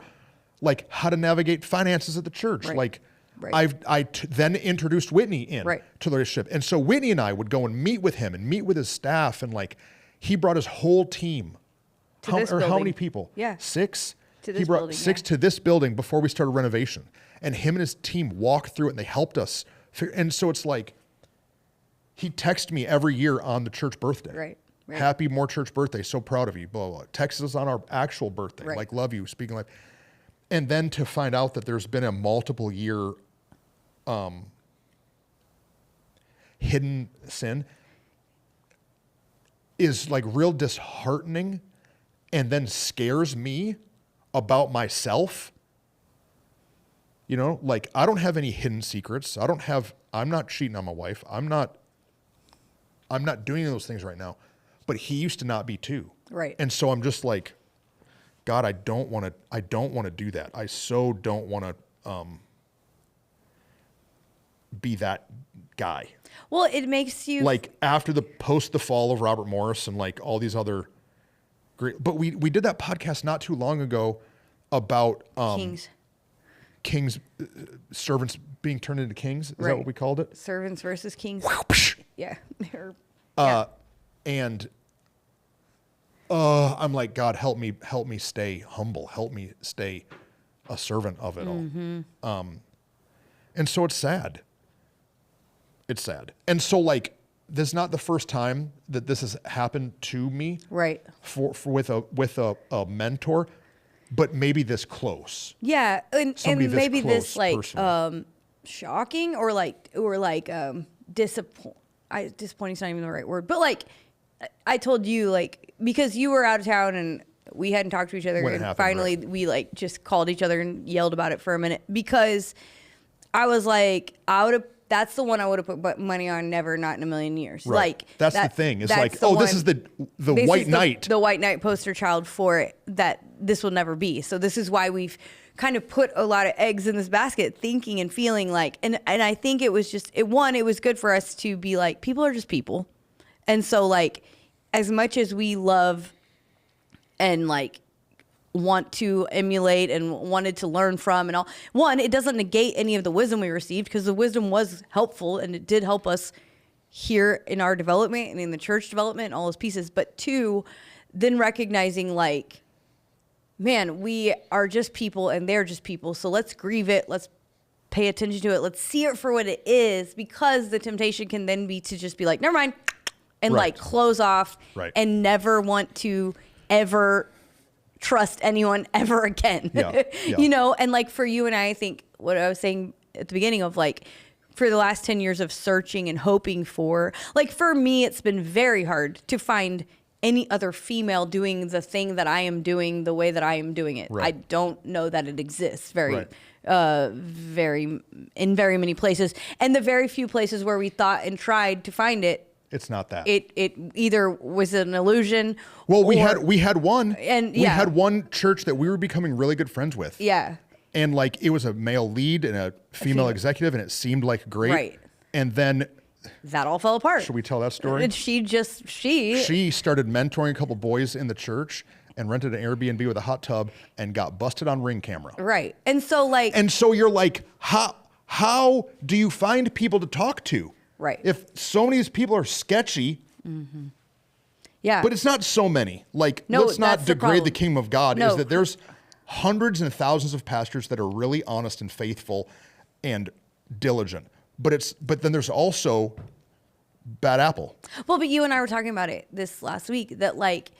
like how to navigate finances at the church. Right. Like Right. I then introduced Whitney in Right. to the relationship. And so Whitney and I would go and meet with him and meet with his staff. And like, he brought his whole team. To How this many building. people? Yeah. 6? To He this brought building, 6 yeah. to this building before we started renovation. And him and his team walked through it and they helped us. And so it's like, he texts me every year on the church birthday. Right. Happy more church birthday. So proud of you. Blah, blah, blah. Texts us on our actual birthday. Right. Like, love you, speaking life. And then to find out that there's been a multiple year hidden sin is like real disheartening, and then scares me about myself. You know, like, I don't have any hidden secrets. I'm not cheating on my wife. I'm not doing those things right now, but he used to not be too. Right. And so I'm just like, God, I don't want to do that. I so don't want to be that guy. well, it makes you Like after the fall of Robert Morris and like all these other great, but we did that podcast not too long ago about kings, servants being turned into kings. Is that Right. what we called it? servants versus kings. Yeah. And I'm like, God, help me stay humble. Help me stay a servant of it all. And so it's sad. And so like this is not the first time that this has happened to me. Right. For with a mentor, but maybe this close. Yeah, and Somebody this maybe close this like personally. shocking or disappointing's not even the right word, but like I told you, like, because you were out of town and we hadn't talked to each other, When it and happened, finally right. we like just called each other and yelled about it for a minute, because I was like, that's the one I would have put money on, never, not in a million years. Right. Like That's the thing. It's that's like, the oh, this one- is the this white is knight. the white knight poster child for it, that this will never be. So this is why we've kind of put a lot of eggs in this basket, thinking and feeling like, and I think it was just, it was good for us to be like, people are just people. And so like, as much as we love and like want to emulate and wanted to learn from and all, one, it doesn't negate any of the wisdom we received, because the wisdom was helpful and it did help us here in our development and in the church development and all those pieces. But two, then recognizing like, man, we are just people and they're just people. So let's grieve it. Let's pay attention to it. Let's see it for what it is, because the temptation can then be to just be like, never mind, and Right. like close off Right. and never want to ever trust anyone ever again. Yeah, yeah. You know, and like for you and I think what I was saying at the beginning of like, for the last 10 years of searching and hoping for, like for me, it's been very hard to find any other female doing the thing that I am doing the way that I am doing it. Right. I don't know that it exists Right. in very many places. And the very few places where we thought and tried to find it, It's not that. it either was an illusion. Well, we or- had one, And, we yeah. had one church that we were becoming really good friends with. Yeah. And like, it was a male lead and a female executive, and it seemed like great. Right. And then, That all fell apart. should we tell that story? And She started mentoring a couple boys in the church and rented an Airbnb with a hot tub and got busted on Ring camera. right. And so like, And so you're like, how do you find people to talk to? Right. If so many of these people are sketchy, yeah. but it's not so many. Like, No, let's not that's the degrade the problem. kingdom of God. No. Is that there's hundreds and thousands of pastors that are really honest and faithful and diligent. But then there's also bad apple. Well, but you and I were talking about it this last week, that like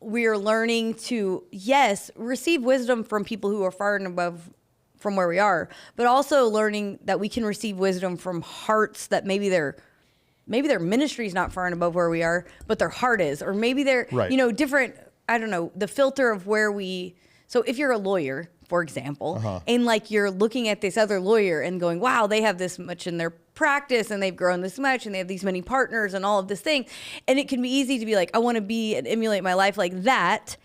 we're learning to, yes, receive wisdom from people who are far and above from where we are, but also learning that we can receive wisdom from hearts that maybe their ministry is not far and above where we are, but their heart is, or maybe they're, Right. you know, different, I don't know, the filter of where we, so if you're a lawyer, for example, and like you're looking at this other lawyer and going, wow, they have this much in their practice and they've grown this much and they have these many partners and all of this thing. And it can be easy to be like, I want to be and emulate my life like that.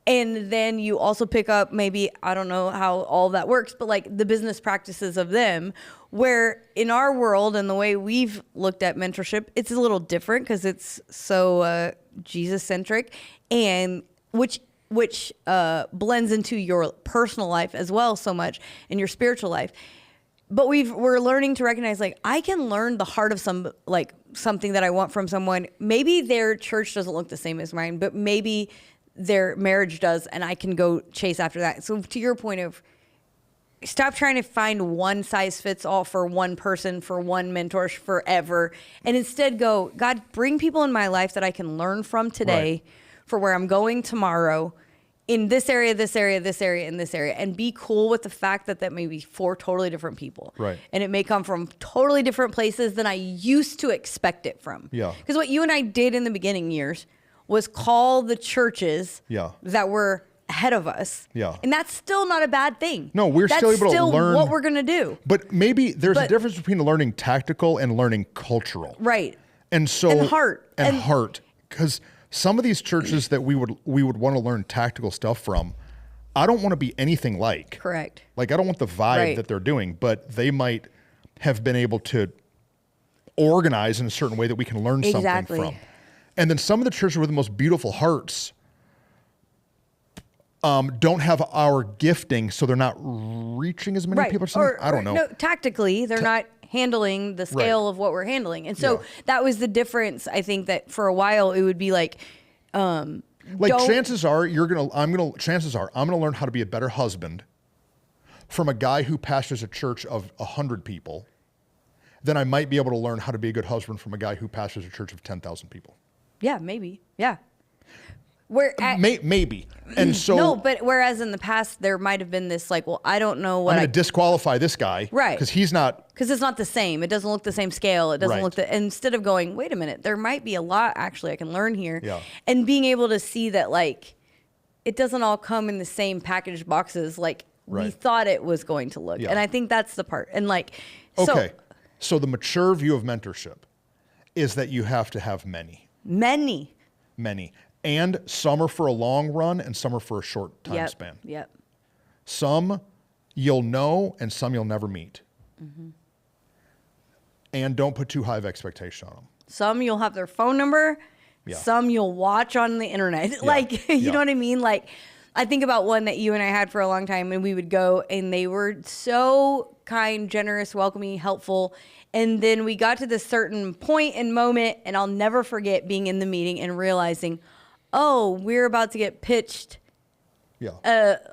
And then you also pick up maybe, I don't know how all of that works, but like the business practices of them, where in our world and the way we've looked at mentorship, it's a little different because it's so Jesus centric, and which blends into your personal life as well so much, and your spiritual life. But we're learning to recognize, like, I can learn the heart of something that I want from someone. Maybe their church doesn't look the same as mine, but maybe their marriage does, and I can go chase after that. So to your point of, stop trying to find one size fits all for one person, for one mentor forever, and instead go, God, bring people in my life that I can learn from today, Right. for where I'm going tomorrow, in this area, this area, this area, and this area, and be cool with the fact that may be 4 totally different people. Right. And it may come from totally different places than I used to expect it from. Yeah. Because what you and I did in the beginning years was call the churches Yeah. that were ahead of us. Yeah. And that's still not a bad thing. No, we're That's still able to still learn- what we're going to do. But maybe there's a But- difference between learning tactical and learning cultural. Right. And so And heart. and And- heart, because some of these churches that we would want to learn tactical stuff from, I don't want to be anything like. Correct. Like, I don't want the vibe Right. that they're doing, but they might have been able to organize in a certain way that we can learn Exactly. something from. And then some of the churches with the most beautiful hearts don't have our gifting, so they're not reaching as many Right. people or something. I don't know. No, tactically, they're not handling the scale Right. of what we're handling. And so Yeah. that was the difference. I think that for a while it would be like, Like, don't- chances are I'm gonna learn how to be a better husband from a guy who pastors a church of 100 people then I might be able to learn how to be a good husband from a guy who pastors a church of 10,000 people. Yeah, maybe. Yeah. Maybe. And so No, but whereas in the past there might have been this like, well, I don't know what I'm going to disqualify this guy. Right. Because he's not. because it's not the same. It doesn't look the same scale. It doesn't Right. look the, instead of going, wait a minute, there might be a lot actually I can learn here. Yeah. And being able to see that like it doesn't all come in the same packaged boxes like we Right. thought it was going to look. Yeah. And I think that's the part. And like, so Okay. So the mature view of mentorship is that you have to have many. And some are for a long run and some are for a short time Yep. span. Yep. Some you'll know and some you'll never meet. Mm-hmm. And don't put too high of expectation on them. Some you'll have their phone number. Yeah. Some you'll watch on the internet. Like, you Yeah. know what I mean? Like, I think about one that you and I had for a long time, and we would go, and they were so kind, generous, welcoming, helpful. And then we got to this certain point and moment, and I'll never forget being in the meeting and realizing, oh, we're about to get pitched. Yeah.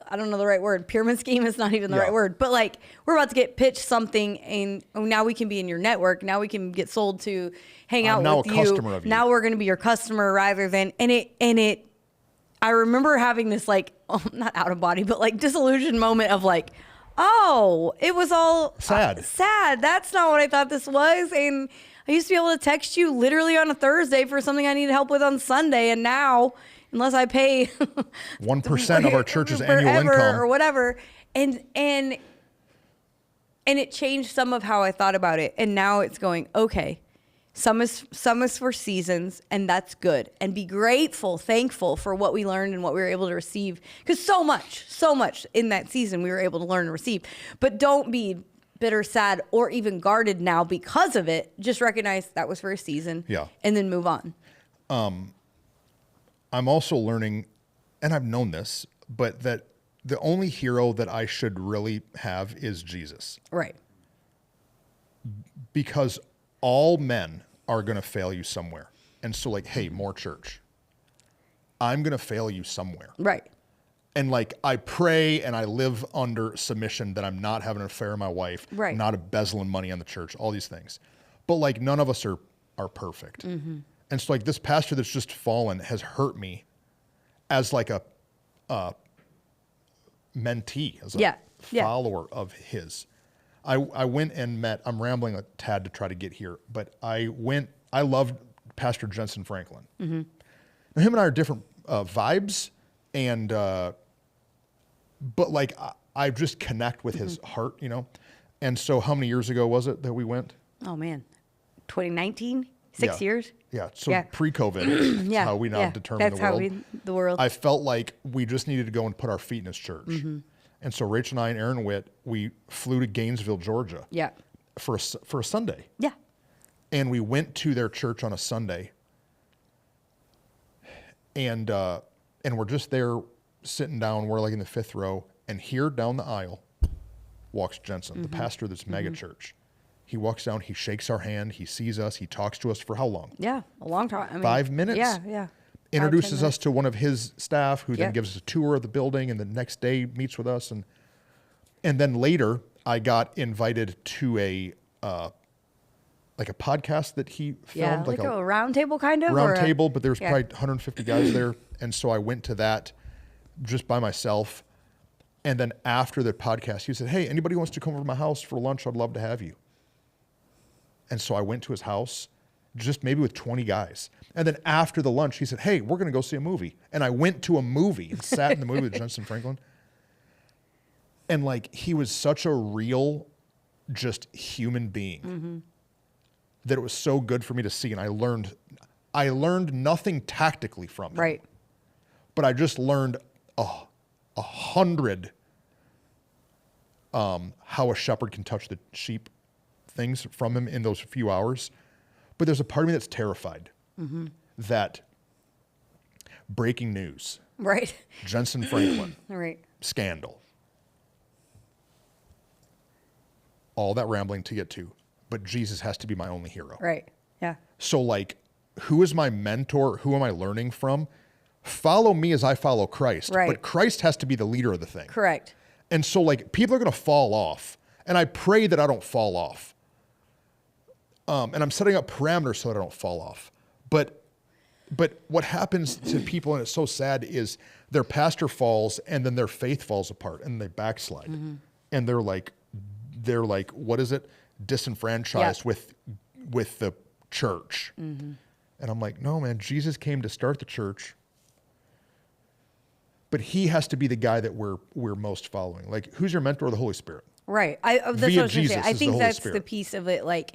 I don't know the right word. Pyramid scheme is not even the Yeah. right word, but like we're about to get pitched something, and now we can be in your network. Now we can get sold to hang out now with a you. customer of you. Now we're going to be your customer rather than and it. I remember having this like not out of body, but like disillusioned moment of like, oh, it was all Sad. sad. That's not what I thought this was, and I used to be able to text you literally on a Thursday for something I needed help with on Sunday, and now. Unless I pay 1% of our church's annual forever income. or whatever, and it changed some of how I thought about it, and now it's going okay. Some is for seasons, and that's good. And be grateful, thankful for what we learned and what we were able to receive, because so much in that season we were able to learn and receive. But don't be bitter, sad, or even guarded now because of it. Just recognize that was for a season, Yeah. and then move on. I'm also learning, and I've known this, but that the only hero that I should really have is Jesus. Right. Because all men are going to fail you somewhere. And so like, hey, more church. I'm going to fail you somewhere. Right. And like, I pray and I live under submission that I'm not having an affair with my wife, Right. not embezzling money on the church, all these things. But like, none of us are perfect. Mm-hmm. And so like this pastor that's just fallen has hurt me as like a mentee, as a Yeah. follower of his. I went and met, I'm rambling a tad to try to get here, but I loved Pastor Jensen Franklin. Mm-hmm. Now, him and I are different vibes, and but like I just connect with his heart, you know. And so, how many years ago was it that we went? Oh man, 2019, 6 years. Yeah. So Yeah. pre-COVID, is Yeah, how we now yeah. determine That's the world. the world. I felt like we just needed to go and put our feet in his church. Mm-hmm. And so Rachel and I and Aaron Witt, we flew to Gainesville, Georgia, Yeah. for a Sunday, Yeah. and we went to their church on a Sunday, and we're just there sitting down. We're like in the fifth row, and here down the aisle walks Jensen, the pastor of this mega church. He walks down, he shakes our hand, he sees us, he talks to us for how long? Yeah. A long time. I mean, 5 minutes? Yeah. Yeah. Introduces 5-10 us to one of his staff, who then Yeah. gives us a tour of the building, and the next day meets with us. And then later, I got invited to a like a podcast that he Yeah. filmed, Like a round table kind of. or round a- table, but there's yeah. probably 150 guys there. And so I went to that just by myself. And then after the podcast, he said, hey, anybody wants to come over to my house for lunch? I'd love to have you. And so I went to his house, just maybe with 20 guys. And then after the lunch, he said, hey, we're going to go see a movie. And I went to a movie and sat in the movie with Jensen Franklin. And like, he was such a real, just human being that it was so good for me to see. And I learned nothing tactically from him. Right. But I just learned 100 how a shepherd can touch the sheep things from him in those few hours. But there's a part of me that's terrified that breaking news, Right. Jensen Franklin, Right. scandal, all that rambling to get to, but Jesus has to be my only hero. Right. Yeah. So like, who is my mentor? Who am I learning from? Follow me as I follow Christ. Right. But Christ has to be the leader of the thing. Correct. And so like, people are going to fall off. And I pray that I don't fall off. And I'm setting up parameters so that I don't fall off. But what happens to people, and it's so sad, is their pastor falls and then their faith falls apart and they backslide. And they're like, what is it? Disenfranchised with the church. And I'm like, no, man, Jesus came to start the church, but he has to be the guy that we're most following. Like, who's your mentor? The Holy Spirit. Right. That's what I was going to say. I think that's the piece of it. Like,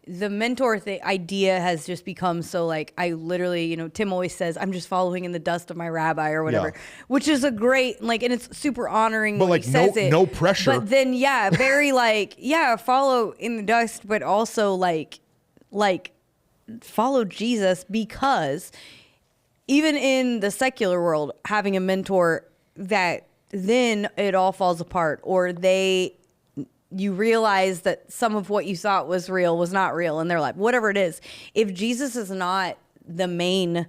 the mentor idea has just become so, like, I literally, Tim always says, I'm just following in the dust of my rabbi or whatever, which is a great, like, and it's super honoring but when like, he says it. No pressure. But then, very like, follow in the dust, but also like follow Jesus, because even in the secular world, having a mentor that then it all falls apart, or you realize that some of what you thought was real was not real, and they're like, whatever it is, if Jesus is not the main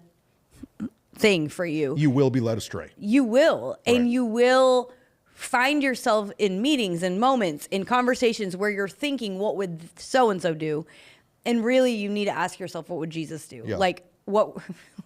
thing for you, you will be led astray. You will. Right. And you will find yourself in meetings and moments, in conversations where you're thinking, what would so-and-so do? And really, you need to ask yourself, what would Jesus do? Yeah. Like, what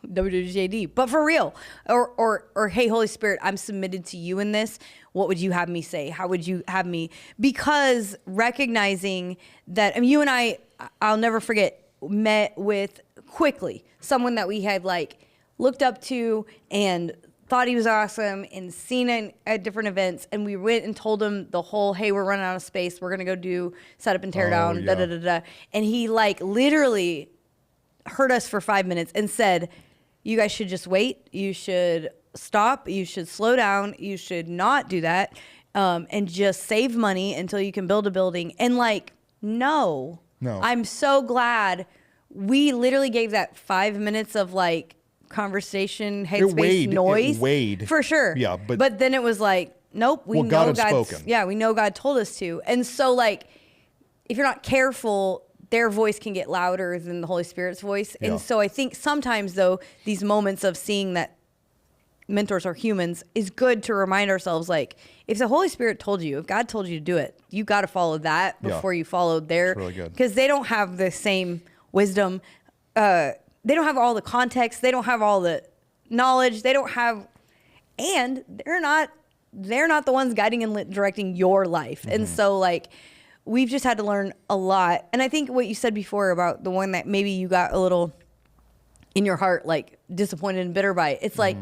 WWJD, but for real, or hey, Holy Spirit, I'm submitted to you in this. What would you have me say? How would you have me? Because recognizing that, I mean, you and I'll never forget, met with quickly someone that we had like looked up to and thought he was awesome and seen it at different events. And we went and told him the whole, hey, we're running out of space. We're going to go do set up and tear down, da, da, da, da. And he like literally heard us for 5 minutes and said, you guys should just wait. You should stop. You should slow down. You should not do that. And just save money until you can build a building. And like, no. I'm so glad we literally gave that 5 minutes of like conversation, headspace noise. It weighed. For sure. Yeah. But then it was like, nope, we know God had God's spoken. Yeah, we know God told us to. And so like, if you're not careful, their voice can get louder than the Holy Spirit's voice. Yeah. And so I think sometimes, though, these moments of seeing that mentors are humans is good to remind ourselves, like, if the Holy Spirit told you, if God told you to do it, you got to follow that before you follow their. That's really good. Because they don't have the same wisdom. They don't have all the context. They don't have all the knowledge. They don't have, and they're not the ones guiding and directing your life. And so, like, we've just had to learn a lot. And I think what you said before about the one that maybe you got a little in your heart, like disappointed and bitter by, it's like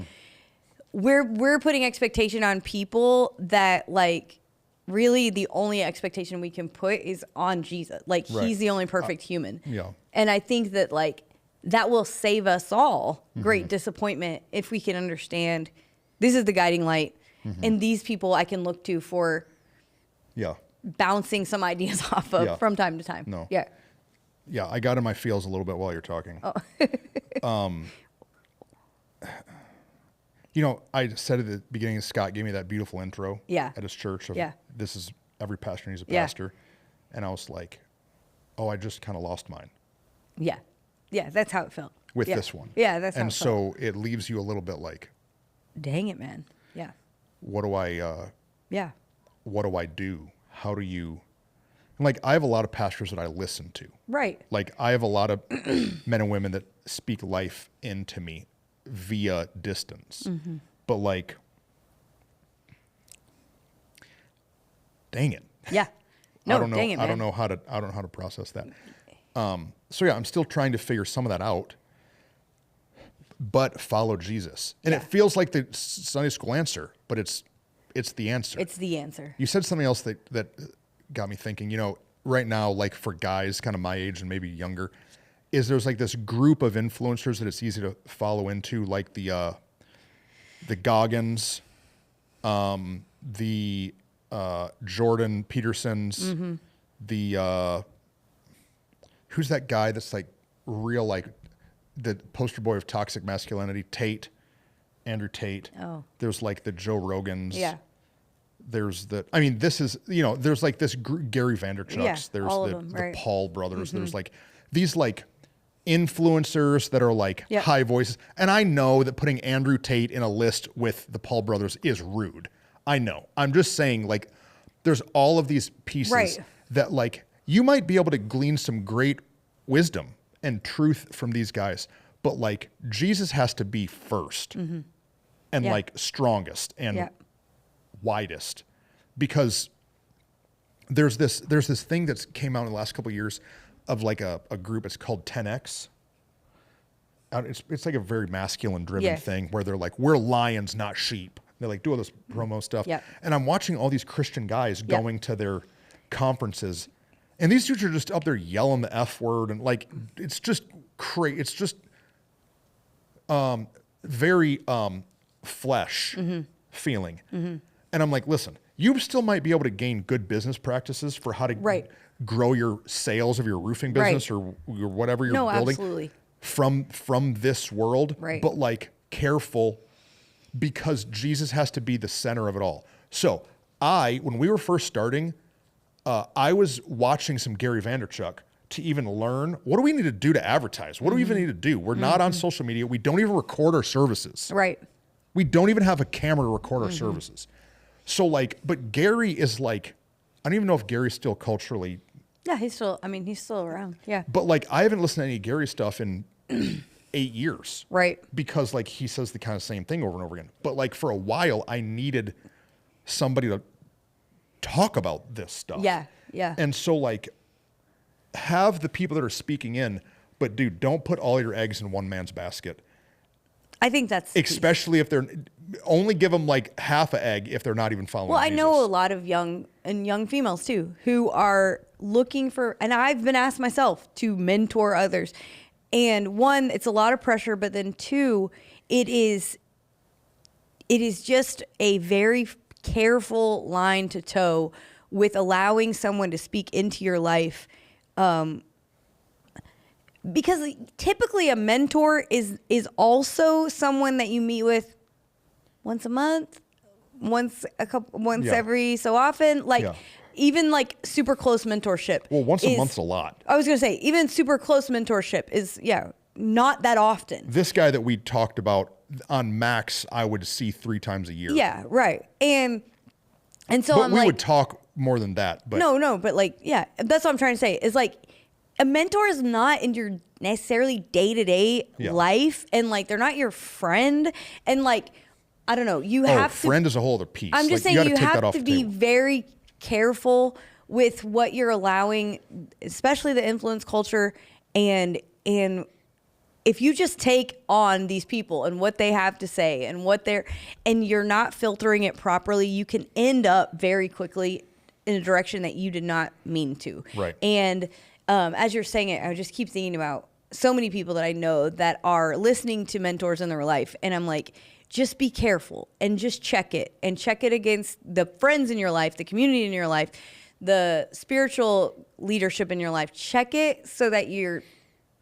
we're putting expectation on people that like really the only expectation we can put is on Jesus. Like he's the only perfect human. Yeah. And I think that like that will save us all great disappointment if we can understand this is the guiding light and these people I can look to for bouncing some ideas off of from time to time. No. Yeah. Yeah, I got in my feels a little bit while you're talking. I said at the beginning, Scott gave me that beautiful intro at his church of this is every pastor needs a pastor. And I was like, oh, I just kind of lost mine. Yeah. Yeah, that's how it felt. With this one. Yeah, that's how it felt. And so it leaves you a little bit like, dang it, man. Yeah. What do I do? How do you, like, I have a lot of pastors that I listen to. Right. Like, I have a lot of men and women that speak life into me via distance. But, like, dang it. Yeah. No, I don't know, dang it, man. I don't know how to process that. So, yeah, I'm still trying to figure some of that out. But follow Jesus. And it feels like the Sunday school answer, but it's the answer. It's the answer. You said something else that got me thinking, right now, like for guys kind of my age and maybe younger, there's like this group of influencers that it's easy to follow into, like the Goggins, the Jordan Petersons, the who's that guy that's like real, like the poster boy of toxic masculinity, Andrew Tate. Oh. There's like the Joe Rogans. Yeah. There's this is, there's like this Gary Vaynerchuk's. There's all of the them, right. Paul brothers. There's like these like influencers that are like high voices. And I know that putting Andrew Tate in a list with the Paul brothers is rude. I know. I'm just saying, like, there's all of these pieces that like you might be able to glean some great wisdom and truth from these guys, but like Jesus has to be first and Yeah. like strongest and Yeah. widest, because there's this thing that's came out in the last couple of years of like a group. It's called 10X. It's like a very masculine driven Yes. thing where they're like, we're lions, not sheep. They like do all this promo stuff. Yep. And I'm watching all these Christian guys Yep. going to their conferences, and these dudes are just up there yelling the F word, and like it's just crazy. It's just very flesh feeling. And I'm like, listen, you still might be able to gain good business practices for how to Right. grow your sales of your roofing Right. business or your whatever you're No, building absolutely. from this world. Right. But like careful, because Jesus has to be the center of it all. So when we were first starting, I was watching some Gary Vaynerchuk to even learn, what do we need to do to advertise? What do we even need to do? We're not on social media. We don't even record our services. Right. We don't even have a camera to record our services. So like, but Gary is like, I don't even know if Gary's still culturally, Yeah, he's still around. Yeah. but like I haven't listened to any Gary stuff in 8 years. Right. Because like he says the kind of same thing over and over again. But like for a while, I needed somebody to talk about this stuff. Yeah. Yeah. And so like have the people that are speaking in, but dude, don't put all your eggs in one man's basket. I think that's the key. Especially if they're only give them like half an egg if they're not even following Well, I Jesus. know a lot of young females too who are looking for, and I've been asked myself to mentor others. And one, it's a lot of pressure, but then two, it is just a very careful line to toe with allowing someone to speak into your life. Because typically a mentor is also someone that you meet with once a month, once Yeah. every so often, like Yeah. even like super close mentorship. Well, once a is- month's a lot. I was gonna say even super close mentorship is not that often. This guy that we talked about on Max, I would see 3 times a year. Yeah, right. And so But I'm we like, would talk more than that. But no, but like, yeah, that's what I'm trying to say. Is like a mentor is not in your necessarily day-to-day Yeah. life, and like they're not your friend, and like I don't know, you have to. friend is a whole other piece. I'm just Like, saying gotta you take that have off to the be table. very careful with what you're allowing, especially the influence culture, and if you just take on these people and what they have to say and you're not filtering it properly, you can end up very quickly in a direction that you did not mean to. Right. And as you're saying it, I just keep thinking about so many people that I know that are listening to mentors in their life, and I'm like, just be careful and just check it against the friends in your life, the community in your life, the spiritual leadership in your life. Check it so that you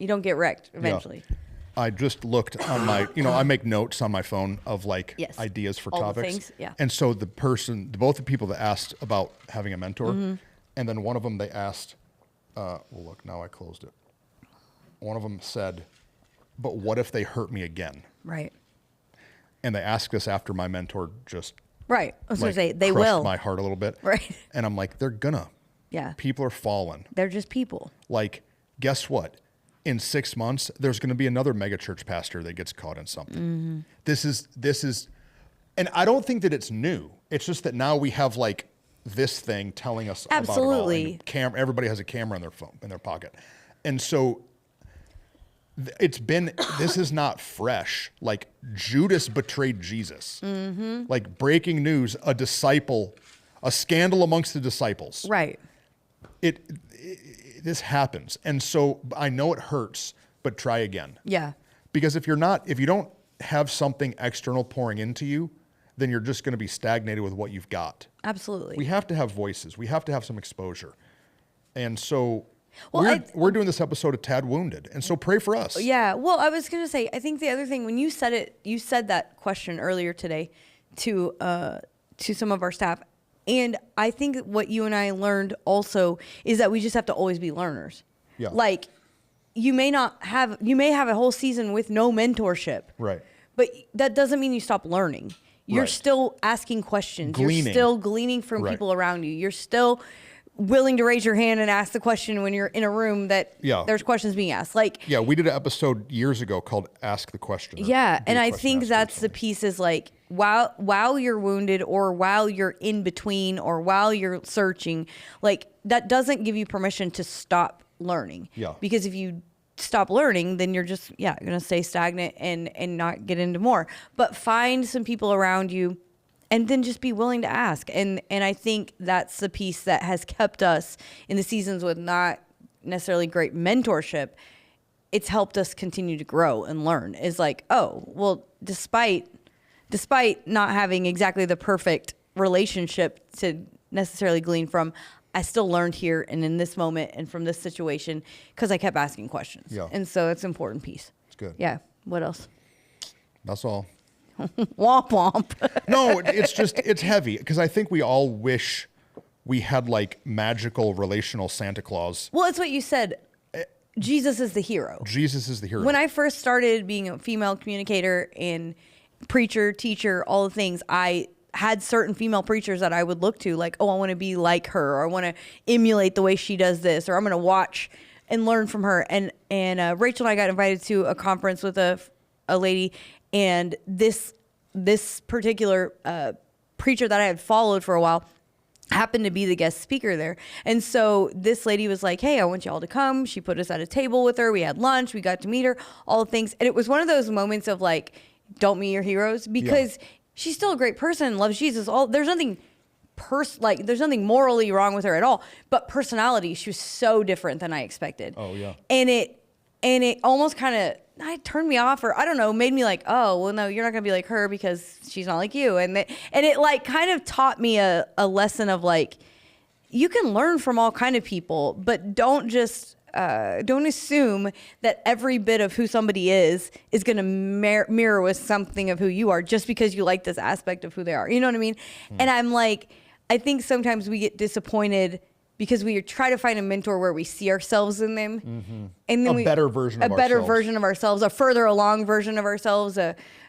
don't get wrecked eventually. Yeah. I just looked on my, I make notes on my phone of like Yes. ideas for All the topics. things, yeah. And so both the people that asked about having a mentor, Mm-hmm. and then one of them they asked, well, look, now I closed it. One of them said, but what if they hurt me again? Right. And they asked this after my mentor just Right. I was like, going to say, they crushed will. my heart a little bit. Right. And I'm like, they're gonna. Yeah. People are falling. They're just people. Like, guess what? In 6 months, there's going to be another megachurch pastor that gets caught in something. This is, and I don't think that it's new. It's just that now we have like this thing telling us about it all. Absolutely. And everybody has a camera in their phone, in their pocket. And so this is not fresh. Like Judas betrayed Jesus. Like breaking news, a scandal amongst the disciples. Right. This happens. And so I know it hurts, but try again. Yeah. Because if you don't have something external pouring into you, then you're just going to be stagnated with what you've got. Absolutely. We have to have voices. We have to have some exposure. And so Well, we're doing this episode of Tad Wounded. And so pray for us. Yeah. Well, I was going to say, I think the other thing, when you said that question earlier today to some of our staff. And I think what you and I learned also is that we just have to always be learners. Yeah. Like you may have a whole season with no mentorship. Right. But that doesn't mean you stop learning. You're Right. still asking questions. Gleaning. You're still gleaning from Right. people around you. You're still willing to raise your hand and ask the question when you're in a room that there's questions being asked. Like, yeah, we did an episode years ago called Ask the Question. Yeah. And I think that's the piece is like, while you're wounded or while you're in between or while you're searching, like that doesn't give you permission to stop learning. Yeah. Because if you stop learning, then you're just, going to stay stagnant and not get into more. But find some people around you and then just be willing to ask. And I think that's the piece that has kept us in the seasons with not necessarily great mentorship. It's helped us continue to grow and learn. Is like, oh, well, despite not having exactly the perfect relationship to necessarily glean from, I still learned here and in this moment and from this situation because I kept asking questions. Yeah. And so it's an important piece. It's good. Yeah. What else? That's all. Womp womp. No, it's heavy because I think we all wish we had like magical relational Santa Claus. Well, it's what you said. Jesus is the hero. Jesus is the hero. When I first started being a female communicator and preacher, teacher, all the things, I had certain female preachers that I would look to, like, oh, I want to be like her, or I want to emulate the way she does this, or I'm going to watch and learn from her. And Rachel and I got invited to a conference with a lady, and this particular preacher that I had followed for a while happened to be the guest speaker there. And so this lady was like, hey, I want you all to come. She put us at a table with her. We had lunch. We got to meet her, all the things. And it was one of those moments of like, don't meet your heroes, because she's still a great person, loves Jesus. There's nothing there's nothing morally wrong with her at all, but personality, she was so different than I expected. Oh yeah. And it almost kind of turned me off, or I don't know, made me like, oh, well, no, you're not gonna be like her because she's not like you. And it like kind of taught me a lesson of like, you can learn from all kind of people, but don't assume that every bit of who somebody is going to mirror with something of who you are just because you like this aspect of who they are. You know what I mean? And I'm like, I think sometimes we get disappointed because we try to find a mentor where we see ourselves in them, and then a better version of ourselves, a further along version of ourselves,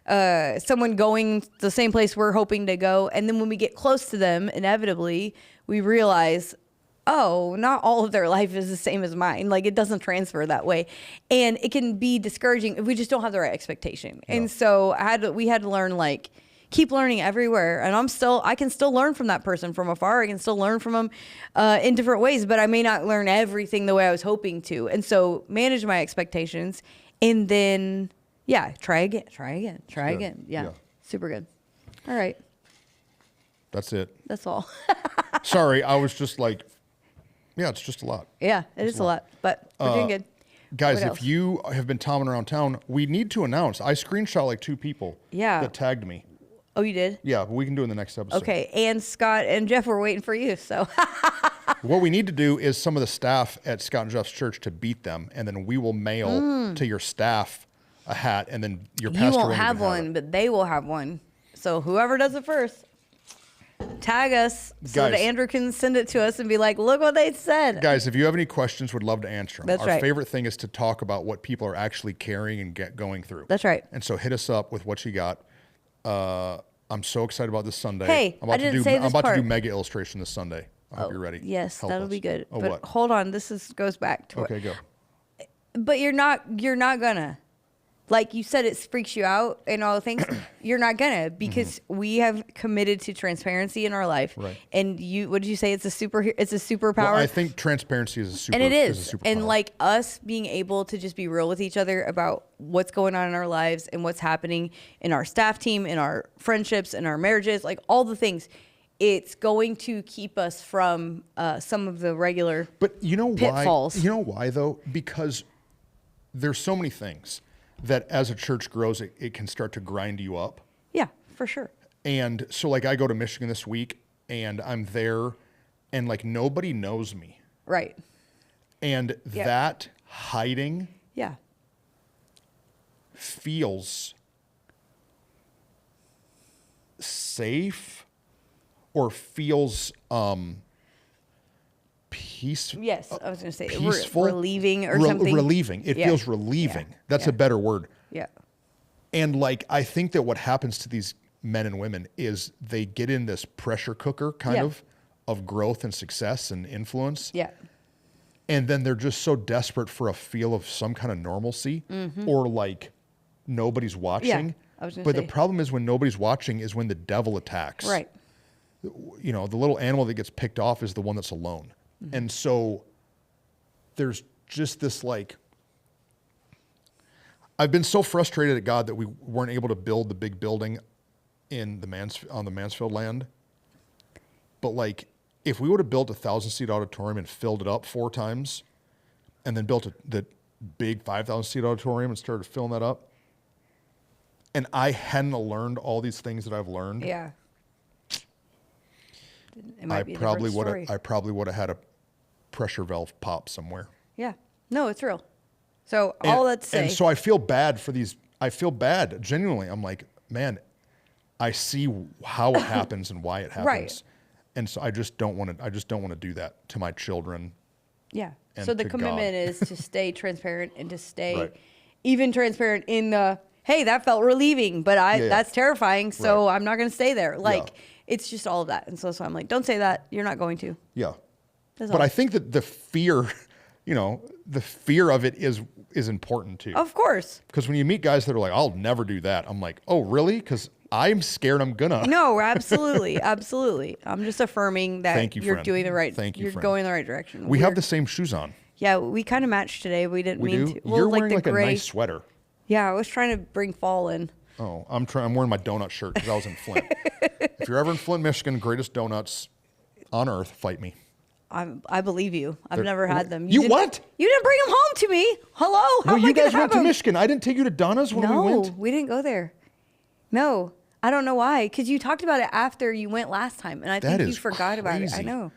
someone going the same place we're hoping to go. And then when we get close to them, inevitably we realize, oh, not all of their life is the same as mine. Like, it doesn't transfer that way. And it can be discouraging if we just don't have the right expectation. Yeah. And so we had to learn, like, keep learning everywhere. And I can still learn from that person from afar. I can still learn from them in different ways, but I may not learn everything the way I was hoping to. And so manage my expectations, and then, try again. Yeah. Super good. All right. That's it. That's all. Sorry, I was just like, it's just a lot. Yeah, it's a lot, but we're doing good. Guys, if you have been tomming around town, we need to announce. I screenshot like 2 people that tagged me. Oh, you did? Yeah, but we can do it in the next episode. Okay, and Scott and Jeff were waiting for you, so. What we need to do is some of the staff at Scott and Jeff's church to beat them, and then we will mail to your staff a hat, and then your pastor won't have one, but they will have one. So whoever does it first, tag us so that Andrew can send it to us and be like, look what they said. Guys, if you have any questions, would love to answer them. That's Our right. favorite thing is to talk about what people are actually carrying and going through. That's right. And so hit us up with what you got. I'm so excited about this Sunday. Hey, I'm about to do mega illustration this Sunday. I hope you're ready. Yes, that'll be good. Oh, but what? Hold on, goes back to Okay, go. But you're not gonna. Like you said, it freaks you out and all the things. You're not gonna, because we have committed to transparency in our life. Right. And what did you say? It's a superpower. Well, I think transparency is a super. And it is. a superpower. And like us being able to just be real with each other about what's going on in our lives and what's happening in our staff team, in our friendships, in our marriages, like all the things. It's going to keep us from some of the regular pitfalls. You know why though? Because there's so many things that as a church grows, it can start to grind you up. Yeah, for sure. And so like I go to Michigan this week and I'm there and like nobody knows me. Right. And that hiding feels safe or feels peaceful. Yes, I was going to say peaceful, relieving or something. Relieving. It feels relieving. Yeah. That's a better word. Yeah. And like, I think that what happens to these men and women is they get in this pressure cooker kind of of growth and success and influence. Yeah. And then they're just so desperate for a feel of some kind of normalcy or like nobody's watching. I was gonna But say. the problem is when nobody's watching is when the devil attacks. Right. You know, the little animal that gets picked off is the one that's alone. And so there's just this like, I've been so frustrated at God that we weren't able to build the big building on the Mansfield land. But like, if we would have built a 1,000-seat auditorium and filled it up 4 times, and then built the big 5,000-seat auditorium and started filling that up, and I hadn't learned all these things that I've learned, Yeah. It might I be a probably different would story. have. I probably would have had a pressure valve pop somewhere. Yeah. No, it's real. So all that to say. And so I feel bad for these. I feel bad genuinely. I'm like, man, I see how it happens and why it happens. Right. And so I just don't want to. I just don't want to do that to my children. Yeah. and So the to commitment God. is to stay transparent and to stay Right. even transparent in the, hey, that felt relieving, but Yeah, yeah. that's terrifying. So Right. I'm not going to stay there. Like, Yeah. it's just all of that. And so I'm like, don't say that. You're not going to. Yeah. That's But all. I think that the fear, the fear of it is important too. Of course. Because when you meet guys that are like, I'll never do that, I'm like, oh, really? Because I'm scared I'm gonna. No, absolutely. Absolutely. I'm just affirming that Thank you, you're friend. doing the right, Thank you, you're friend. going the right direction. We have We're- the same shoes on. Yeah, we kind of matched today. We didn't We mean do. to. You're wearing the like gray. a nice sweater. Yeah, I was trying to bring fall in. Oh, I'm wearing my donut shirt because I was in Flint. If you're ever in Flint, Michigan, greatest donuts on earth, fight me. I believe you. I've They're- never had them. You didn't- what? You didn't bring them home to me. Hello? How No, am I you gonna guys have went to them? Michigan. I didn't take you to Donna's when we went. We didn't go there. No, I don't know why. Because you talked about it after you went last time, and I That think you is forgot about it. I crazy. know.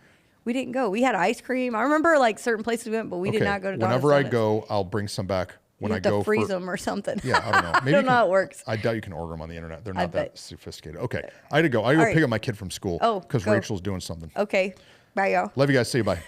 We didn't go. We had ice cream. I remember like certain places we went, but we did not go to. Donna's Whenever I Donuts. go, I'll bring some back. When You I have to go freeze for, them or something. Yeah, I don't know. Maybe I you don't know how it works. I doubt you can order them on the internet. They're I not that bet. sophisticated. Okay, I had to go. I go All right. pick up my kid from school. Oh, because go. Rachel's doing something. Okay. Bye, y'all. Love you guys. See you. Bye.